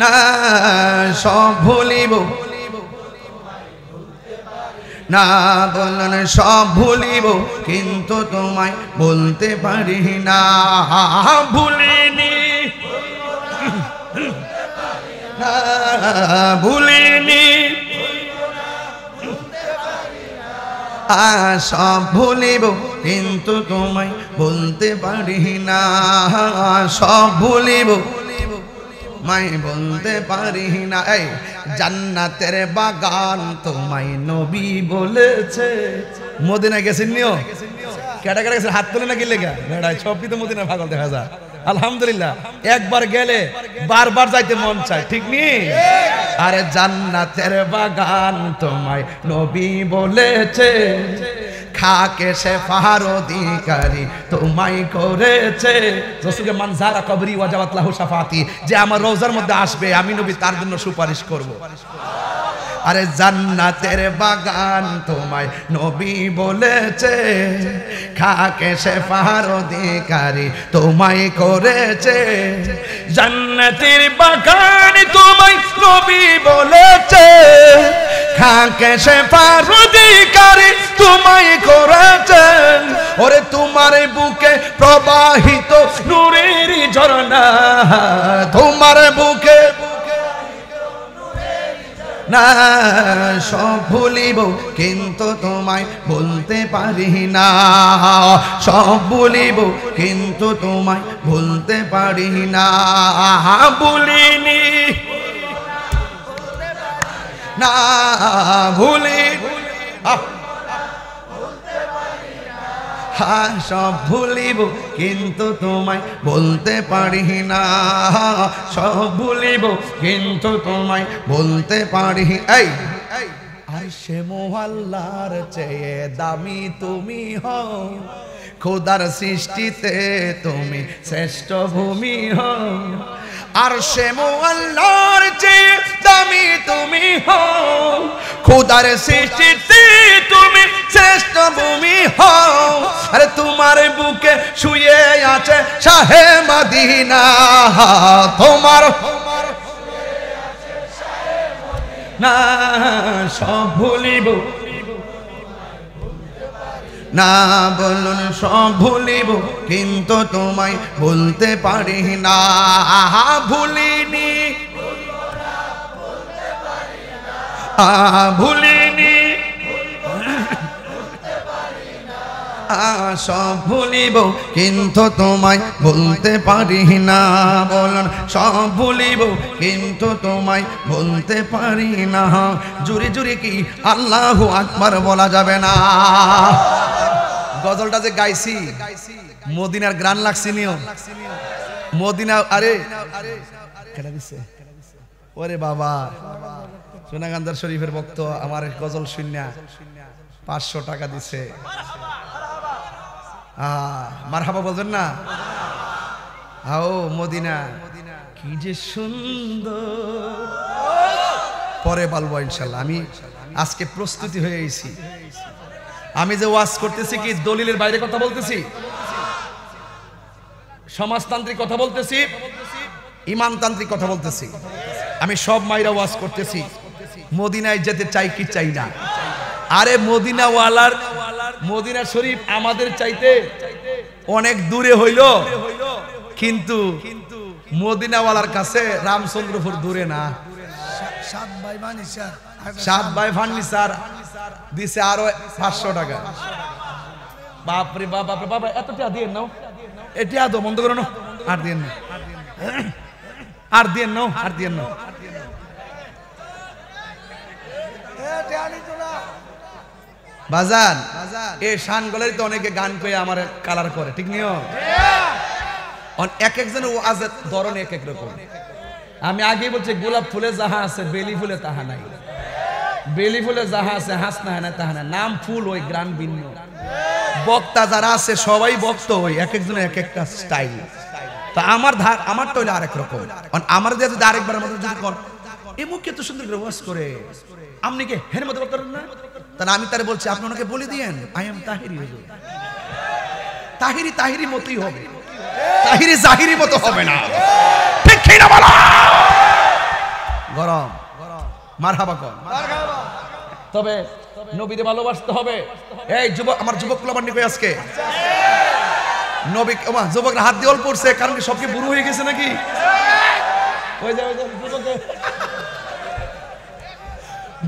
না। সব ভুলিব না, বলুন সব ভুলিব কিন্তু তোমায় বলতে পারি না। ভুলিনি ভুলিনি, সব ভুলিব কিন্তু তোমায় বলতে পারি না। সব ভুলিব মাই বলতে পারি না। এই জান্নাতের বাগান তোমায় নবী বলেছে। মদিনা গেছেন নিও? কেটা কেটা গেছে হাত তুলে না গেলে গা বেড়ায় সবই তো মদিনা পাগল দেখা যায়। আলহামদুলিল্লাহ, একবার গেলে বারবার যাইতে মন চায়, ঠিক নি? আরে জান্নাতের বাগান তোমায় নবী বলেছে, খাকে শেফার অধিকারী তোমায় করেছে। রসুলকে মানজারা কবরি ওয়াজাবাত লাহু শাফাতি, যে আমার রওজার মধ্যে আসবে আমি নবী তার জন্য সুপারিশ করব। আরে জান্নাতের বাগান তোমায় নবী বলেছে, খাকে শেফার অধিকারী তোমায় করেছে। জান্নাতের বাগান তোমায় নবী বলেছে, খাকে শেফার অধিকারী তোমায় করেছেন। ওরে তোমার বুকে প্রবাহিত নূরের ঝরনা, তোমার বুকে না। সব ভুলিব কিন্তু তোমায় বলতে পারি না। সব ভুলিব কিন্তু তোমায় বলতে পারি না। ভুলিনি না ভুলি, সব ভুলিব কিন্তু তোমায় বলতে পারি না। সব ভুলিব কিন্তু তোমায় বলতে পারি। এই আর সে মোহাল্লার চেয়ে দামি তুমি হও, খোদার সৃষ্টিতে তুমি শ্রেষ্ঠ ভূমি হও। আর সে মোহাল্লার চেয়ে দামি তুমি হও, খোদার সৃষ্টিতে তুমি শ্রেষ্ঠ ভূমি হও। আরে তোমার বুকে শুয়ে আছে শাহে মদিনা, তোমার না সব ভুলিব না, বলুন সব ভুলিব কিন্তু তোমায় ভুলতে পারি না। ভুলিনি ভুলিনি সব ভুলিব কিন্তু তোমায় ভুলতে পারি না, বলুন সব ভুলিব কিন্তু তোমায় ভুলতে পারি না। জুরি জুরি কি আল্লাহু আকবার বলা যাবে না? গজলটা যে গাইছি মদিনার গ্রান লাগছি নিও মদিনা। আরে কেডা দিছে? ওরে বাবা, সোনাগান্দার শরীফের ভক্ত আমার গজল শুনিয়া 500 টাকা দিছে। মারহাবা বলবেন না? আও মদিনা কি যে সুন্দর, পরে বলবো ইনশাআল্লাহ। আমি আজকে প্রস্তুতি হয়ে গেছি। আমি যে ওয়াজ করতেছি কি দলিলের বাইরে কথা বলতেছি, সমাজতান্ত্রিক কথা বলতেছি, ইমানতান্ত্রিক কথা বলতেছি। আমি সব মাইরা ওয়াজ করতেছি মদিনায় যেতে চাই কি চাই না। আরে মদিনাওয়ালার মদিনা শরীফ আমাদের চাইতে অনেক দূরে হইল, কিন্তু মদিনাওয়ালার কাছে রামচন্দ্রপুর দূরে না। 7 ভাই ফার্নিচার দিছে আরো 500 টাকা। বাপরে বাপ, বাপরে বাবা, এত টাকা দিয়ে নাও, এটা তো বন্ধ করো না, আর দিয়ে নাও, আর দিয়ে নাও, আর দিয়ে নাও। বাজান এই শানগুলোর তো অনেকে গান কয়ে আমার কালার করে, ঠিক নিও। এক একজনের ওয়াজের ধরন এক এক রকম। আমি আগেই বলছি গোলাপ ফুলে যাহা আছে বেলি ফুলে তাহা নাই, বেলি ফুলে যাহা আছে হাস না হয় না তাহা নাই। নাম ফুল ওই গ্রান ভিন্ন। বক্তা যারা আছে সবাই বক্ত ওই এক একজনের এক একটা স্টাইল। তা আমার তো হইলে আরেক রকম। আমার দিয়ে যদি আরেকবার মধ্যে যদি কোন এই মুখে এত সুন্দর করে ওয়াজ করে আপনি কি হের মতো বক্তা না, তাহলে আমি তারে বলছি আপনি ওনাকে বলে দিয়েন আই এম তাহিরি। তাহিরি তাহিরি মতোই হবে, তাহিরি জাহিরি মতো হবে না, ঠিক কি না বলো? গরম মারহাবা কর। তবে নবীকে ভালোবাসতে হবে। এই যুবক, আমার যুবক কুলাবান্ডি কই আজকে নবী ওমা যুবকরা হাত দিয়ে অল্প পড়ছে, কারণ কি সব কি বুড়ো হয়ে গেছে নাকি? ওই যে যুবক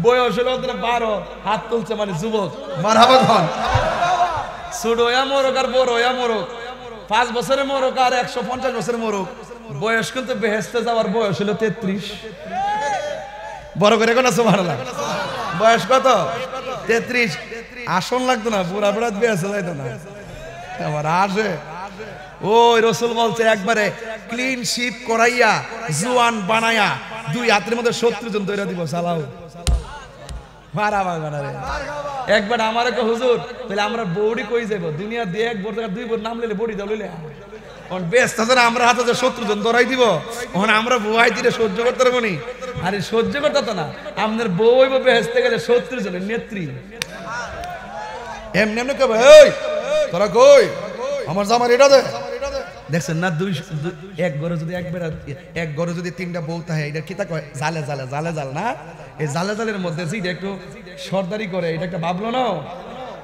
বয়স হলো 12, হাত তুলছে মানে যুবক। মারহাবা কর। ছোট হইয়া মরক আর বড় হইয়া মরক, 5 বছরের মরক আর 150 বছরের মরক, বয়স কিন্তু বেহেশতে যাওয়ার বয়স হলো 33। বড় করে কোন সুবহানাল্লাহ। বয়স কত? 33। আসন লাগতো না, বুড়া বুড়া বেহেশতে যাইতো না। আবার আসে ওই রাসূল বলছে একবারে ক্লিন শিপ করাইয়া জুয়ান বানায়া 2 হাতের মধ্যে 70 জন দইরা দিব। চালাও মারাবা গানারে। একবার আমারে কো হুজুর তাহলে আমরা বডি কই যাব? দুনিয়া দিয়ে এক বড় টাকা 2 বড় নাম লইলে বডি দাও লইলে কোন বেস্ট আছে না? আমরা হাতে যে 70 জন ধরাই দিব, এখন আমরা বুয়াই দিলে সহ্য করতে পারবো নি? আরে সহ্য করতে তো না, আপনার বউ হইব বেহেশতে গেলে 70 জনের নেত্রী। এমনি এমনি কবে এই তোরা কই আমার জামার এটা দে। দেখছেন না এক ঘরে যদি এক ঘরে যদি 3টা বউ থাকে, এটা কি তা কয়? জালে জালে জালে জাল না? এই জালে জালের মধ্যে যেটা একটু সর্দারি করে, এটা একটা ভাবলো না?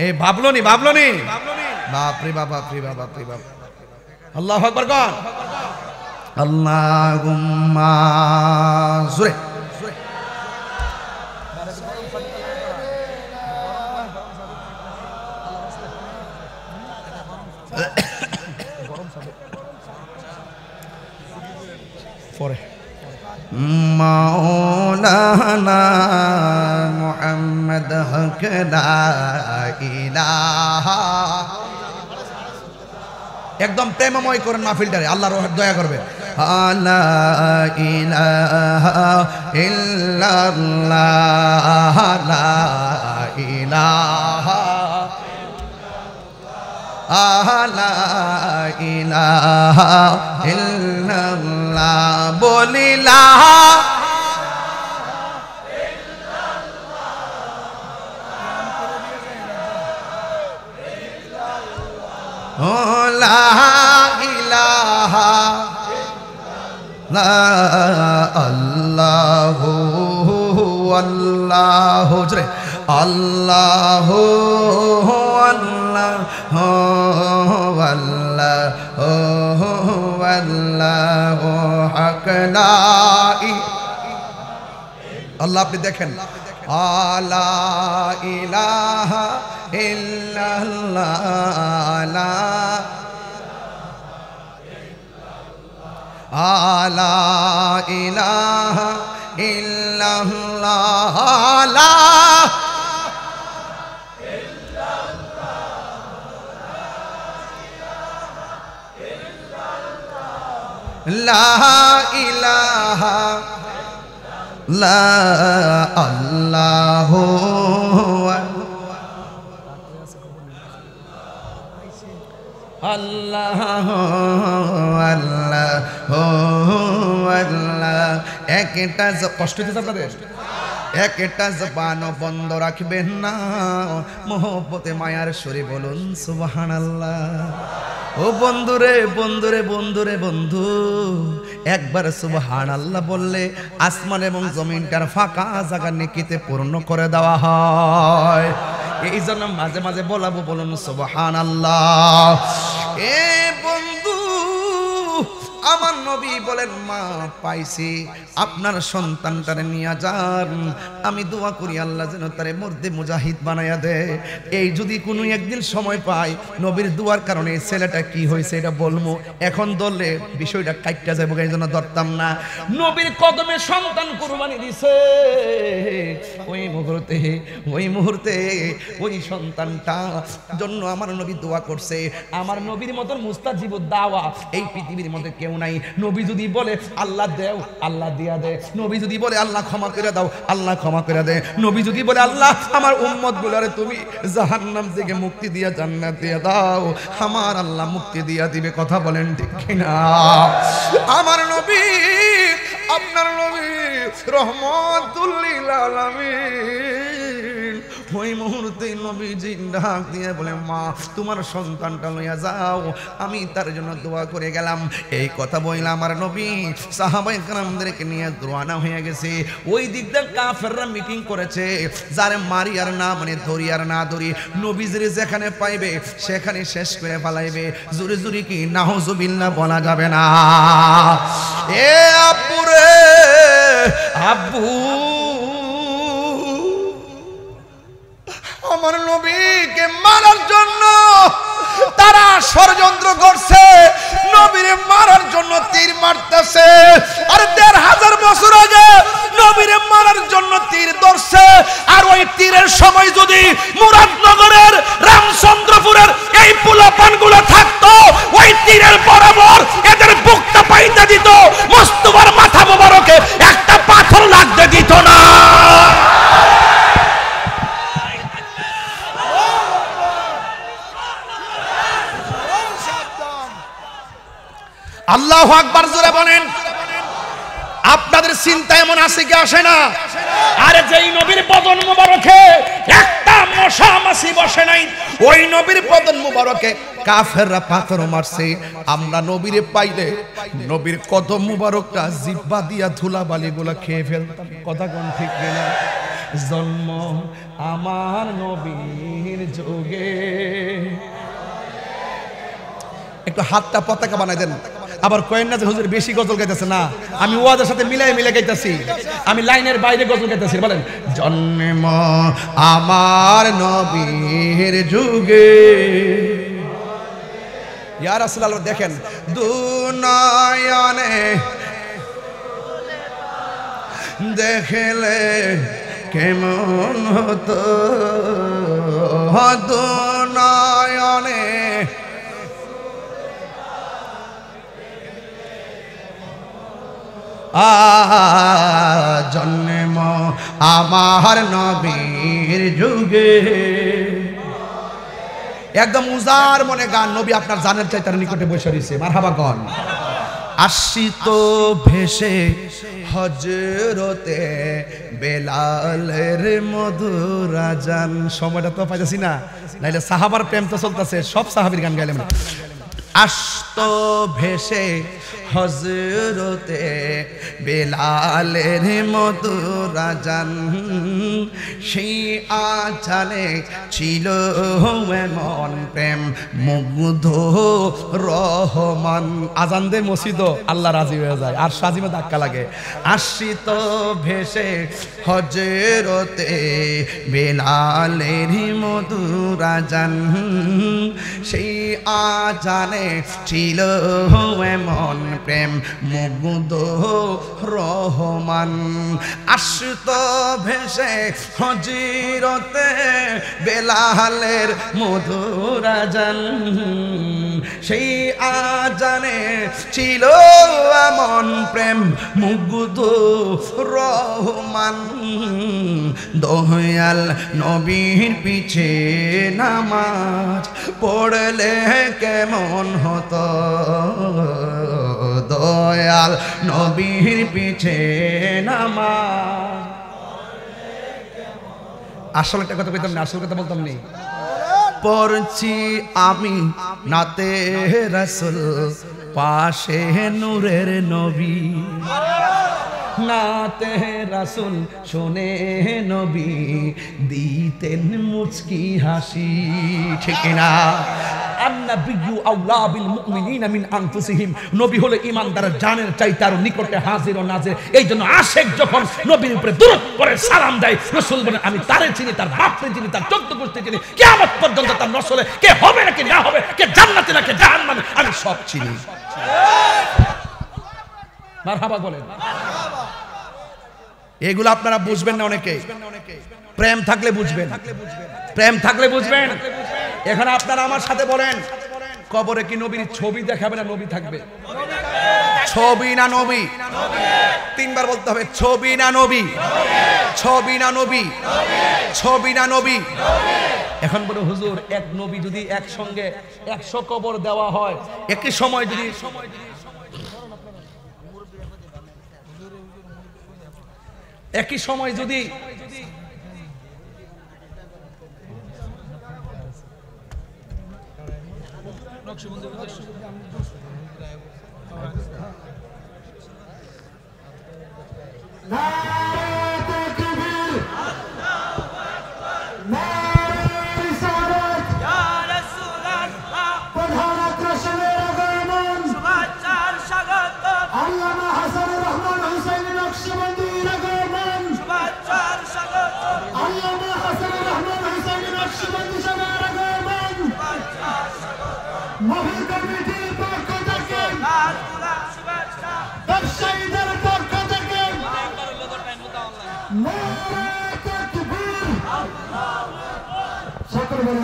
এই ভাবলো নি বাপরে বাবা, বাপরে বাবা, বাপরে বাবা। আল্লাহু আকবার কোন? আল্লাহুম্মা জুরে পরে মাওলানা মুহাম্মদ হক লা ইলাহা। একদম প্রেমময় করেন মাহফিলটারে, আল্লাহর দয়া করবে। লা ইলাহা ইল্লাল্লাহ লা ইলাহা লা ইলাহা ইল্লাল্লাহ বলিলা। ও লা ইলাহা লা আল্লাহু আল্লাহু জোরে আল্লাহু আল্লাহু আল্লাহু আল্লাহু হক লা আল্লাহ আপনি দেখেন আলা ইলাহা ইল্লাল্লাহ আলা ইলাহা ইল্লাল্লাহ লা ইলাহা লা আল্লাহু আল্লাহু আল্লাহু আল্লাহ একটা কষ্ট হচ্ছে আপনাদের একটা জবানও বন্ধ রাখবেন না মোহব্বতে মায়ার সুরে বলুন সুবহানাল্লাহ ও বন্ধুরে বন্ধুরে বন্ধুরে বন্ধু একবার সুবহানাল্লাহ বললে আসমান এবং জমিনটার ফাঁকা জায়গা নেকিতে পূর্ণ করে দেওয়া হয় এই জন্য মাঝে মাঝে বলাবো বলুন সুবহানাল্লাহ এ বন্ধু আমার নবী বলেন মা পাইছি আপনার সন্তানটারে নিয়ে যান আমি দোয়া করি আল্লাহ যেন তারে মর্দে মুজাহিদ বানায়া দেয় এই যদি কোনো একদিন সময় পাই নবীর দুয়ার কারণে এই ছেলেটা কি হয়েছে এটা বলবো এখন ধরলে বিষয়টা কাটটা যাবো এই জন্য ধরতাম না নবীর কদমে সন্তান কুরবানি দিছে ওই মুহূর্তে ওই সন্তানটা জন্য আমার নবী দোয়া করছে আমার নবীর মতন মুস্তাজিবুদ দাওয়া এই পৃথিবীর মধ্যে কেউ নাই নবী যদি বলে আল্লাহ দেও আল্লাহ দিয়া দে নবী যদি বলে আল্লাহ ক্ষমা করে দাও আল্লাহ ক্ষমা করে দে নবী যদি বলে আল্লাহ আমার উম্মত গুলারে তুমি জাহান্নাম থেকে মুক্তি দিয়া জান্নাত দিয়া দাও আমার আল্লাহ মুক্তি দিয়া দিবে কথা বলেন ঠিক কিনা আমার নবী আপনার নবী রহমাতুল লিল আলামিন ওই মুহূর্তে নবীজি ডাক দিয়ে বলে মা তোমার সন্তানটা লইয়া যাও আমি তার জন্য দোয়া করে গেলাম এই কথা বইলা আমার নবী সাহাবায়ে কেরামদেরকে নিয়ে রওনা হয়ে গেছে ওই দিক দিয়ে কাফেররা মিটিং করেছে যারে মারি আর না মানে ধরি আর না ধরি নবীজির যেখানে পাইবে সেখানে শেষ করে ফেলাইবে জোরে জোরে কি নাউজুবিল্লাহ বলা যাবে না এ আব্বু রে আব্বু আমার নবীকে মারার জন্য তারা ষড়যন্ত্র করছে নবীরে মারার জন্য তীর মারতেছে আর ১৫০০ বছর আগে নবীরে মারার জন্য তীর ধরছে আর ওই তীরের সময় যদি মুরাদনগরের রামচন্দ্রপুরের এই পোলাপানগুলো থাকতো ওই তীরের বরাবর এদের বুকটা পাইতে দিত মুস্তাফার মাথা মোবারকে একটা পাথর লাগতে দিত না আল্লাহু আকবার জোরে বলেন আপনাদের চিন্তা এমন আছে কি আসে না আরে যেই নবীর বদন মোবারকে একটা মশা মাছি বসে নাই ওই নবীর বদন মোবারকে কাফেররা পাথর মারছে আমরা নবীরে পাইলে নবীর কদম মোবারকটা জিহ্বা দিয়া ধুলাবালিগুলা খেয়ে ফেলতাম কথা কোন ঠিক কিনা জন্ম আমার নবীর যুগে একটু হাতটা পতাকা বানাই দেন আবার কয়েন না যে হুজুর বেশি গজল গাইতেছে না আমি ওয়াজের সাথে মিলাই গাইতেছি আমি লাইনের বাইরে গজল গাইতেছি বলেন জন্ম আমার নবীর যুগে ইয়া রাসূলুল্লাহ দেখেন দুনয়নে দেখলে কেমন হতো দুনয়নে জন্ম আমার নবীর যুগে একদম উজার মনে গান নবী আপনার জানের চাই তার নিকটে বসে রয়েছে মারহাবা গান আসিত ভেসে হজরতে বেলালের মধুর আজান। সময়টা তো পাইতেছি না, নাইলে সাহাবার প্রেম তো চলতেছে, সব সাহাবীর গান গাইলাম। আসত ভেসে হজরতে বেলালের মধুর আজান, সেই আজানে ছিল এমন প্রেম মুগ্ধ রহমান। আজান দে মসজিদ আল্লাহ রাজি হয়ে যায়, আর সাজিমে ধাক্কা লাগে। আসিত ভেসে হজরতে বেলালের মধুর আজান, সেই আজানে ছিল এমন প্রেম মুগ্ধ রহমান। আসত ভেসে হজরতে বেলালের মধুর আজান, সেই আজানে ছিল এমন প্রেম মুগ্ধ রহমান। দয়াল নবীর পিছে নামাজ পড়লে কেমন হতো, দয়াল নবীর পিছে নামাজ। আসল একটা কথা কইতাম না, আসল কথা বলতাম নি। পড়ছি আমি নাতে রাসূল, পাশে নূরের নবী। নাতে রাসূল শুনে নবী দিতেন মুচকি হাসি, ঠিক না? আন-নাবিয়্যু আওলা বিল মুমিনিনা মিন আনফুসিহিম, নবী হলো ঈমানদারের জানের চাইতে আরো নিকটে হাজির ও নাজির। এইজন্য আশিক যখন নবীর উপরে দরুদ পড়ে সালাম দেয়, রাসূল বলেন আমি তারে চিনি, তার বাপকে চিনি, তার 14 গোষ্ঠী চিনি, কিয়ামত পর্যন্ত তার নসলে কে হবে নাকি না হবে, কে জান্নাতে নাকি জাহান্নামে, আমি সব চিনি। মারহাবা বলেন। এগুলো আপনারা বুঝবেন না অনেকে, প্রেম থাকলে বুঝবেন, প্রেম থাকলে বুঝবেন। এখন আপনারা আমার সাথে বলেন, কবরে কি নবীর ছবি দেখাবে না নবী থাকবে? ছবি না নবী? তিনবার বলতে হবে, ছবি না নবী, ছবি না নবী, ছবি না নবী। এখন বলে হুজুর, এক নবী যদি একসঙ্গে 100 কবর দেওয়া হয়, একই সময় যদি একই সময় যদি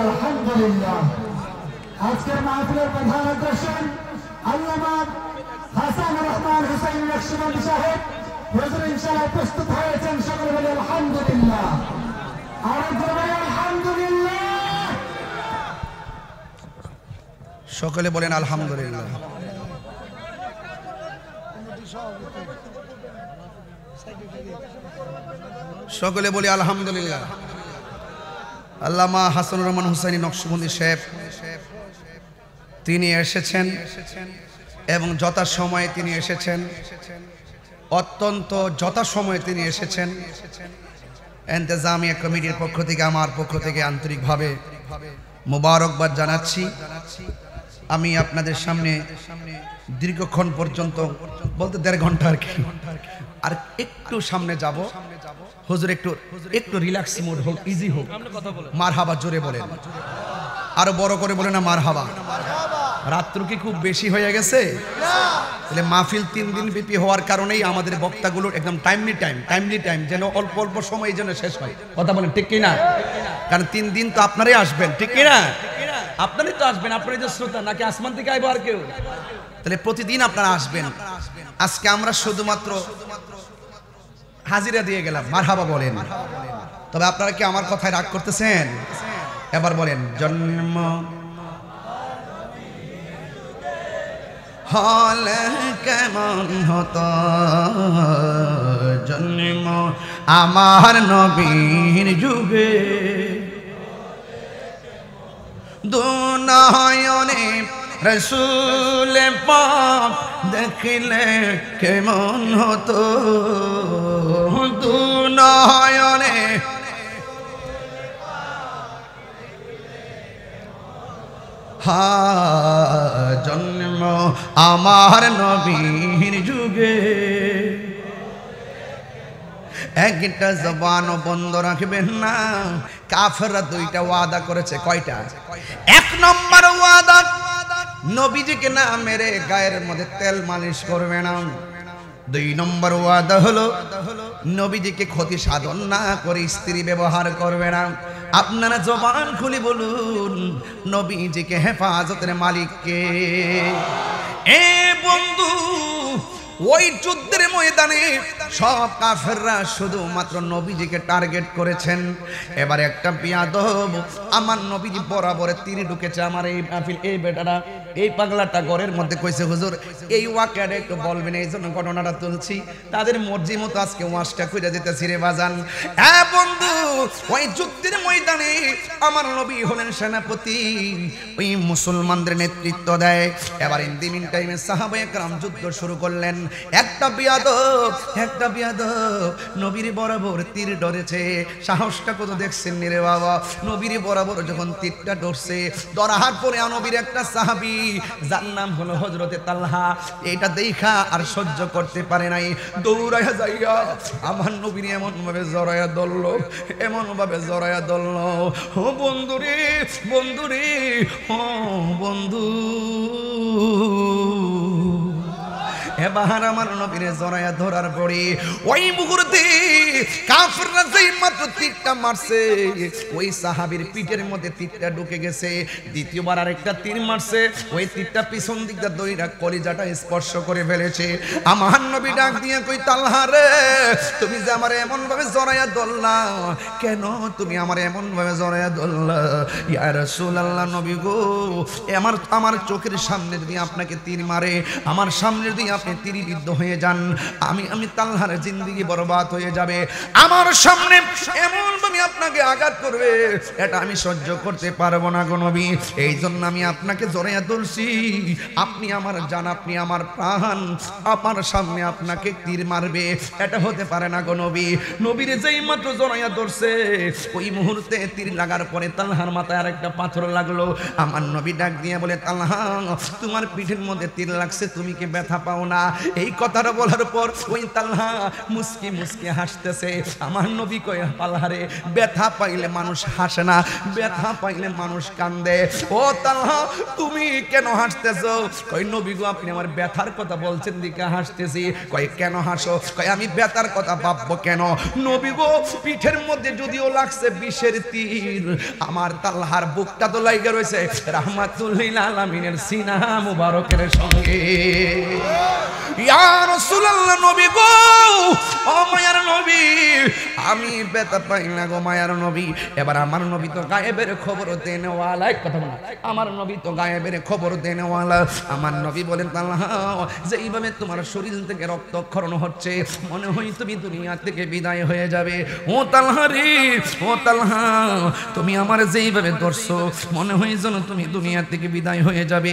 আলহামদুলিল্লাহ। আজকের মাহফিলের প্রধান আকর্ষণ আল্লামা হাসান রহমান হুসাইন নকশবন্দি সাহেব হুজুর ইনশাআল্লাহ প্রস্তুত হয়েছেন। সকলে বলে আলহামদুলিল্লাহ, আর বলে আলহামদুলিল্লাহ, সকলে বলেন আলহামদুলিল্লাহ। সকলে বলি আলহামদুলিল্লাহ। আল্লামা হাসানুর রহমান হুসাইনি নকশবন্দি সাহেব তিনি এসেছেন এবং যথাসময়ে তিনি এসেছেন, অত্যন্ত যথাসময়ে তিনি এসেছেন। ইন্তেজামিয়া কমিটির পক্ষ থেকে, আমার পক্ষ থেকে আন্তরিকভাবে মোবারকবাদ জানাচ্ছি। আমি আপনাদের সামনে দীর্ঘক্ষণ পর্যন্ত, বলতে 1.5 ঘন্টা আর কি, আর একটু সামনে যাব। হুজুর একটু রিল্যাক্স মোড হোক, ইজি হোক। মারহাবা জোরে বলেন, আরো বড় করে বলেন না মারহাবা। রাত্র কি খুব বেশি হয়ে গেছে? তাহলে মাহফিল 3 দিন ব্যাপী হওয়ার কারণেই আমাদের বক্তাগুলোর একদম টাইমলি টাইম যেন অল্প অল্প সময় যেন শেষ হয়। কথা বলেন ঠিক কিনা? কারণ 3 দিন তো আপনারাই আসবেন, ঠিক কিনা? আপনারাই তো আসবেন, আপনারাই যে শ্রোতা, নাকি আসমান থেকে আইবো আর কেউ? তাহলে প্রতিদিন আপনারা আসবেন। আজকে আমরা শুধুমাত্র হাজিরা দিয়ে গেলাম, মারহাবা বলেন। তবে আপনারা কি আমার কথায় রাগ করতেছেন? এবার বলেন, জন্ম হলে কেমন হতো জন্ম আমার নবীর যুগে দুনয়নে রসুল পাক দেখিলে কেমন হতো দুনয়নে জন্ম আমার নবীর যুগে একটা জবান বন্ধ রাখবেন না কাফেররা দুইটা ওয়াদা করেছে কয়টা এক নম্বর ওয়াদা নবীজিকে না মেরে গায়ের মধ্যে তেল মালিশ করবে না দুই নম্বর ওয়াদা হলো নবীজিকে ক্ষতি সাধন না করে স্ত্রী ব্যবহার করবে না আপনারা জবান খুলে বলুন নবীজিকে হেফাজতের মালিককে এ বন্ধু ওই যুদ্ধের ময়দানে সব কাফেররা শুধুমাত্র নবীজিকে টার্গেট করেছেন এবার একটা বিয়াদব আমার নবীজি বরাবরে তীর ঢুকেছে আমার এই মাহফিল এই বেটারা এই পাগলাটা ঘরের মধ্যে কইছে হুজুর এই ওয়াকিয়াটা একটু বলবেন এই জন্য ঘটনাটা তুলছি তাদের মর্জি মতো আজকে ওয়াজটা কইরা যেতেছি রে বাজান হ্যাঁ বন্ধু ওই যুদ্ধের ময়দানে আমার নবী হলেন সেনাপতি ওই মুসলমানদের নেতৃত্ব দেয় এবার ইন দি মিন টাইমে সাহাবায়ে কেরাম যুদ্ধ শুরু করলেন একটা বিয়াদব নবীর বরাবর তীর ধরেছে সাহসটা কত দেখছেন রে বাবা নবীর বরাবর যখন তীরটা ধরছে ধরার পরে নবীর একটা সাহাবী যার নাম হলো হযরতে তালহা এটা দেখা আর সহ্য করতে পারে নাই দৌড়াইয়া যাইয়া আমার নবীর এমন ভাবে জড়াইয়া ধরলো ও বন্ধুরে ও বন্ধু এবার আমার নবীরে জড়াইয়া ধরার পরে ওই মুহূর্তে কাফেররা যেই মাত্র তীরটা মারছে ওই সাহাবীর পিঠের মধ্যে তীরটা ঢুকে গেছে দ্বিতীয়বার আরেকটা তীর মারছে ওই তীরটা পিছন দিকটা দইরা কলিজাটা স্পর্শ করে ফেলেছে আমার নবী ডাক দিয়ে কই তালহা রে তুমি যে আমারে এমন ভাবে জড়াইয়া ধরলা কেন তুমি আমারে এমন ভাবে জড়াইয়া ধরলা ইয়া রাসূলুল্লাহ নবী গো আমার চোখের সামনে যদি আপনাকে তীর মারে আমার সামনে যদি তীরবিদ্ধ হয়ে যান আমি তালহার জিন্দেগি বরবাদ হয়ে যাবে আমার সামনে এমন ভাবে আপনাকে আঘাত করবে এটা আমি সহ্য করতে পারবো না গো নবী এই জন্য আমি আপনাকে জড়াইয়া ধরছি আপনি আমার জান আপনি আমার প্রাণ আমার সামনে আপনাকে তীর মারবে এটা হতে পারে না গো নবী নবীর যেই মাত্র জড়াইয়া ধরছে ওই মুহূর্তে তীর লাগার পরে তালহার মাথায় আরেকটা পাথর লাগলো আমার নবী ডাক দিয়ে বলে তালহা তোমার পিঠের মধ্যে তীর লাগছে তুমি কি ব্যথা পাও না এই কথাটা বলার পর ওই তালহা মুস্কি মুস্কি হাসতেছে আমার নবী কয় পালহারে ব্যথা পাইলে মানুষ হাসে না ব্যথা পাইলে মানুষ কান্দে ও তালহা তুমি কেন হাসতেছো কই নবী গো আপনি আমার ব্যথার কথা বলছেন দিকে হাসতেছি কই কেন হাসো কই আমি ব্যথার কথা ভাববো কেন নবী গো পিঠের মধ্যে যদিও লাগছে বিষের তীর আমার তালহার বুকটা তো লাগা রয়েছে রাহমাতুল্লিল আলামিনের সিনা মুবারকের সঙ্গে ইয়া রাসূলুল্লাহ নবী গো ও মায়ার নবী আমি ব্যথা পাই না গো মায়ার নবী এবার আমার নবী তো গায়েবের খবর দেনেওয়ালা এক কথা বলা আমার নবী তো গায়েবের খবর দেনেওয়ালা আমার নবী বলেন তালহা যেইভাবে তোমার শরীর থেকে রক্তক্ষরণ হচ্ছে মনে হয় তুমি দুনিয়া থেকে বিদায় হয়ে যাবে ও তালহা রে ও তালহা তুমি আমার যেইভাবে ধরছো মনে হয় যেন তুমি দুনিয়া থেকে বিদায় হয়ে যাবে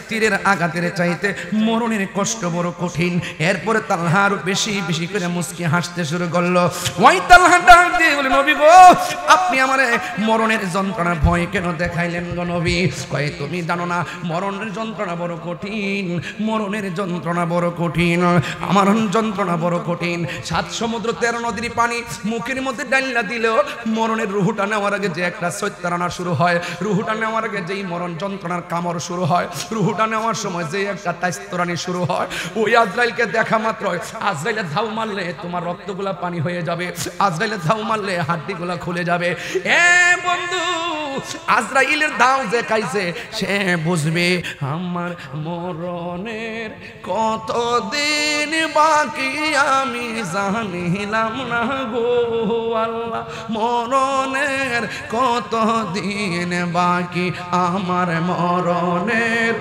তীরের আঘাতের চাইতে মরণের কষ্ট বড় কঠিন এরপরে তালহা আরো বেশি বেশি করে মুস্কি হাসতে শুরু করলো ওই তালহা ডাক দিয়ে বলে নবী গো আপনি আমারে মরণের যন্ত্রণা ভয় কেন দেখাইলেন গো নবী কয় তুমি জানো না মরণের যন্ত্রণা বড় কঠিন মরণের যন্ত্রণা বড় কঠিন আমার যন্ত্রণা বড় কঠিন 7 সমুদ্র 13 নদীর পানি মুখের মধ্যে ডাইলা দিলেও মরণের রুহুটা নেওয়ার আগে যে একটা সৈত্রানা শুরু হয় রুহুটা নেওয়ার আগে যেই মরণ যন্ত্রণার কামড় শুরু হয় রুহুটা নেওয়ার সময় যে একটা তাইস্তরানি শুরু হয় ওই আজরাইলকে দেখা মাত্র আজরাইলে ধাউ মারলে তোমার রক্তগুলা পানি হয়ে যাবে আজরাইলে ধাউ মারলে হাড্ডিগুলা খুলে যাবে এ বন্ধু আজরাইলের দাও যে খাইছে সে বুঝবে আমার মরণের কতদিন বাকি আমি জানিলাম না গো আল্লাহ মরণের কতদিন বাকি আমার মরণের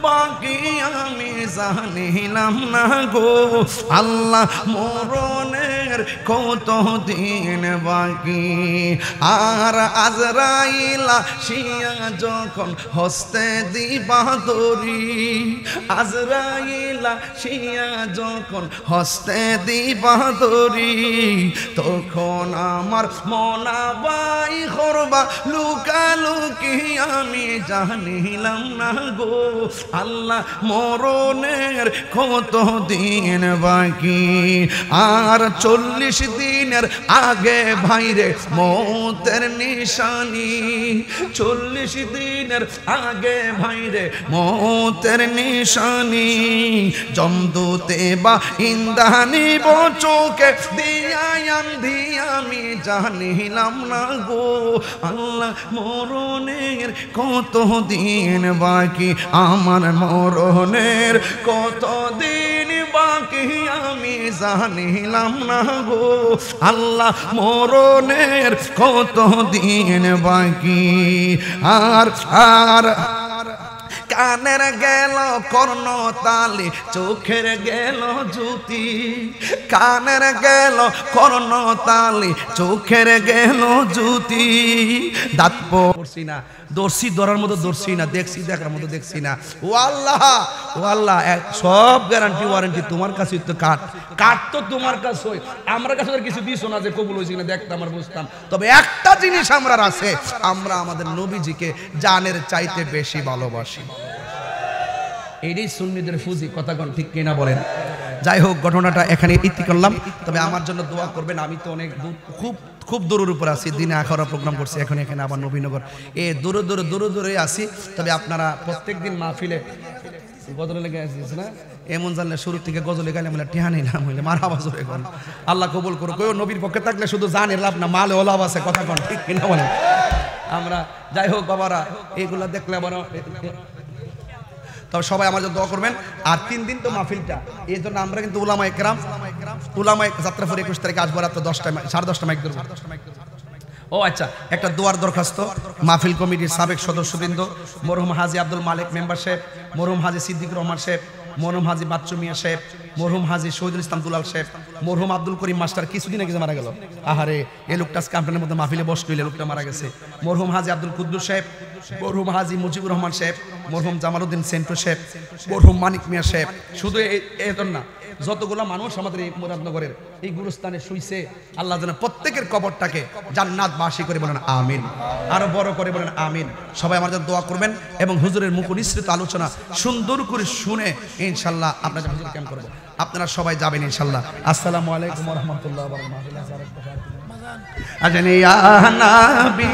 বাকি আমি জানিলাম না গো আল্লাহ মরণের কত দিন বাকি। আর আজরাইলা শিয়া যখন হস্তে দিবা দড়ি, আজরাইলা শিয়া যখন হস্তে দিবা দড়ি, তখন আমার মনাবাই করবা লুকালুকি আমি জানিলাম না গো আল্লাহ মরণের কত দিন বাকি। আর 40 দিনের আগে ভাইরে মৌতের নিশানি, 40 দিনের আগে ভাইরে মৌতের নিশানি, জমদূতে বা ইন্দানি চোখে দিয়াম দিয়া আমি জানিলাম না গো আল্লাহ মরণের কত দিন বাকি, আমার মরণের কত দিন বাকি আমি জানিলাম না গো আল্লাহ মরণের কত দিন বাকি। আর আর কানের গেল কর্ণ তালি, চোখের গেল জ্যোতি, কানের গেল কর্ণ তালি, চোখের গেল জ্যোতি। দাঁত পড়ছি না, দর্শি ধরার মতো দর্শি না, দেখছি দেখার মতো দেখছি না। ও আল্লাহ, ও আল্লাহ, সব গ্যারান্টি ওয়ারেন্টি তোমার কাছে। তো কাঠ কাঠ তো তোমার কাছে, আমার কাছে কিছু দিছো না যে কবুল হয়েছে কিনা দেখতাম আর বুঝতাম। তবে একটা জিনিস আমরা আছে, আমরা আমাদের নবীজিকে জানের চাইতে বেশি ভালোবাসি। এটাই সুন্নিদের ফুজি, কথা কোন ঠিক কিনা বলেন? যাই হোক, ঘটনাটা এখানে ইতি করলাম। তবে আমার জন্য দোয়া করবেন। আমি তো অনেক দূর, খুব দূরের উপর আছি, দিনে আখারা প্রোগ্রাম করছি, এখন এখানে আবার নবীনগর দূরে দূরে আসি। তবে আপনারা প্রত্যেক দিন মাহফিলে গজলে লেগে আসিস না, এমন জানলে শুরু থেকে গজলে গাইলে বলে টিহা নিলাম হইলে মারা বাজর এখন আল্লাহ কবুল করো। কেউ নবীর পক্ষে থাকলে শুধু জানের লাভ না, মালে ও লাভ আছে, কথা কোন ঠিক কিনা বলেন? আমরা যাই হোক বাবারা, এইগুলা দেখলে আবার তবে সবাই আমার জন্য দোয়া করবেন। আর 3 দিন তো মাহফিলটা, এই জন্য আমরা কিন্তু উলামায়ে কেরাম যাত্রাপুর 21 তারিখে আসবো রাত 10টায়, 10:30 মাইক ধরবো। ও আচ্ছা, একটা দোয়ার দরখাস্ত। মাহফিল কমিটির সাবেক সদস্যবৃন্দ মরহুম হাজী আব্দুল মালিক মেম্বার সাহেব, মরহুম হাজী সিদ্দিক রহমান সাহেব, মরহুম হাজী বাচ্চু মিয়া সাহেব, মরহুম হাজী শহীদুল ইসলাম দুলাল সাহেব, মরহুম আব্দুল করিম মাস্টার কিছুদিন আগে মারা গেল। আহারে, এই লোকটা ক্যাম্পেনের মধ্যে মাহফিলে বসল, এই লোকটা মারা গেছে। মরহুম হাজী আব্দুল কুদ্দুস সাহেব, মরহুম হাজী মুজিবুর রহমান সাহেব, মরহুম জামালউদ্দিন সেন্টু সাহেব, মরহুম মানিক মিয়া সাহেব। শুধু এজন না, যতগুলা মানুষ আমাদের এই মুরাদনগরের এই গুরুস্থানে শুইছে, আল্লাহ যেন প্রত্যেকের কবরটাকে জান্নাতবাসী করে বলেন আমিন, আরো বড় করে বলেন আমিন। সবাই আমার জন্য দোয়া করবেন এবং হুজুরের মুখনিসৃত আলোচনা সুন্দর করে শুনে ইনশাআল্লাহ আপনাদের হুজুর ক্যাম্প করব। আপনারা সবাই যাবেন ইনশাআল্লাহ। আসসালামু আলাইকুম ওয়া রাহমাতুল্লাহি ওয়া বারাকাতুহু। আজানি ইয়া নবী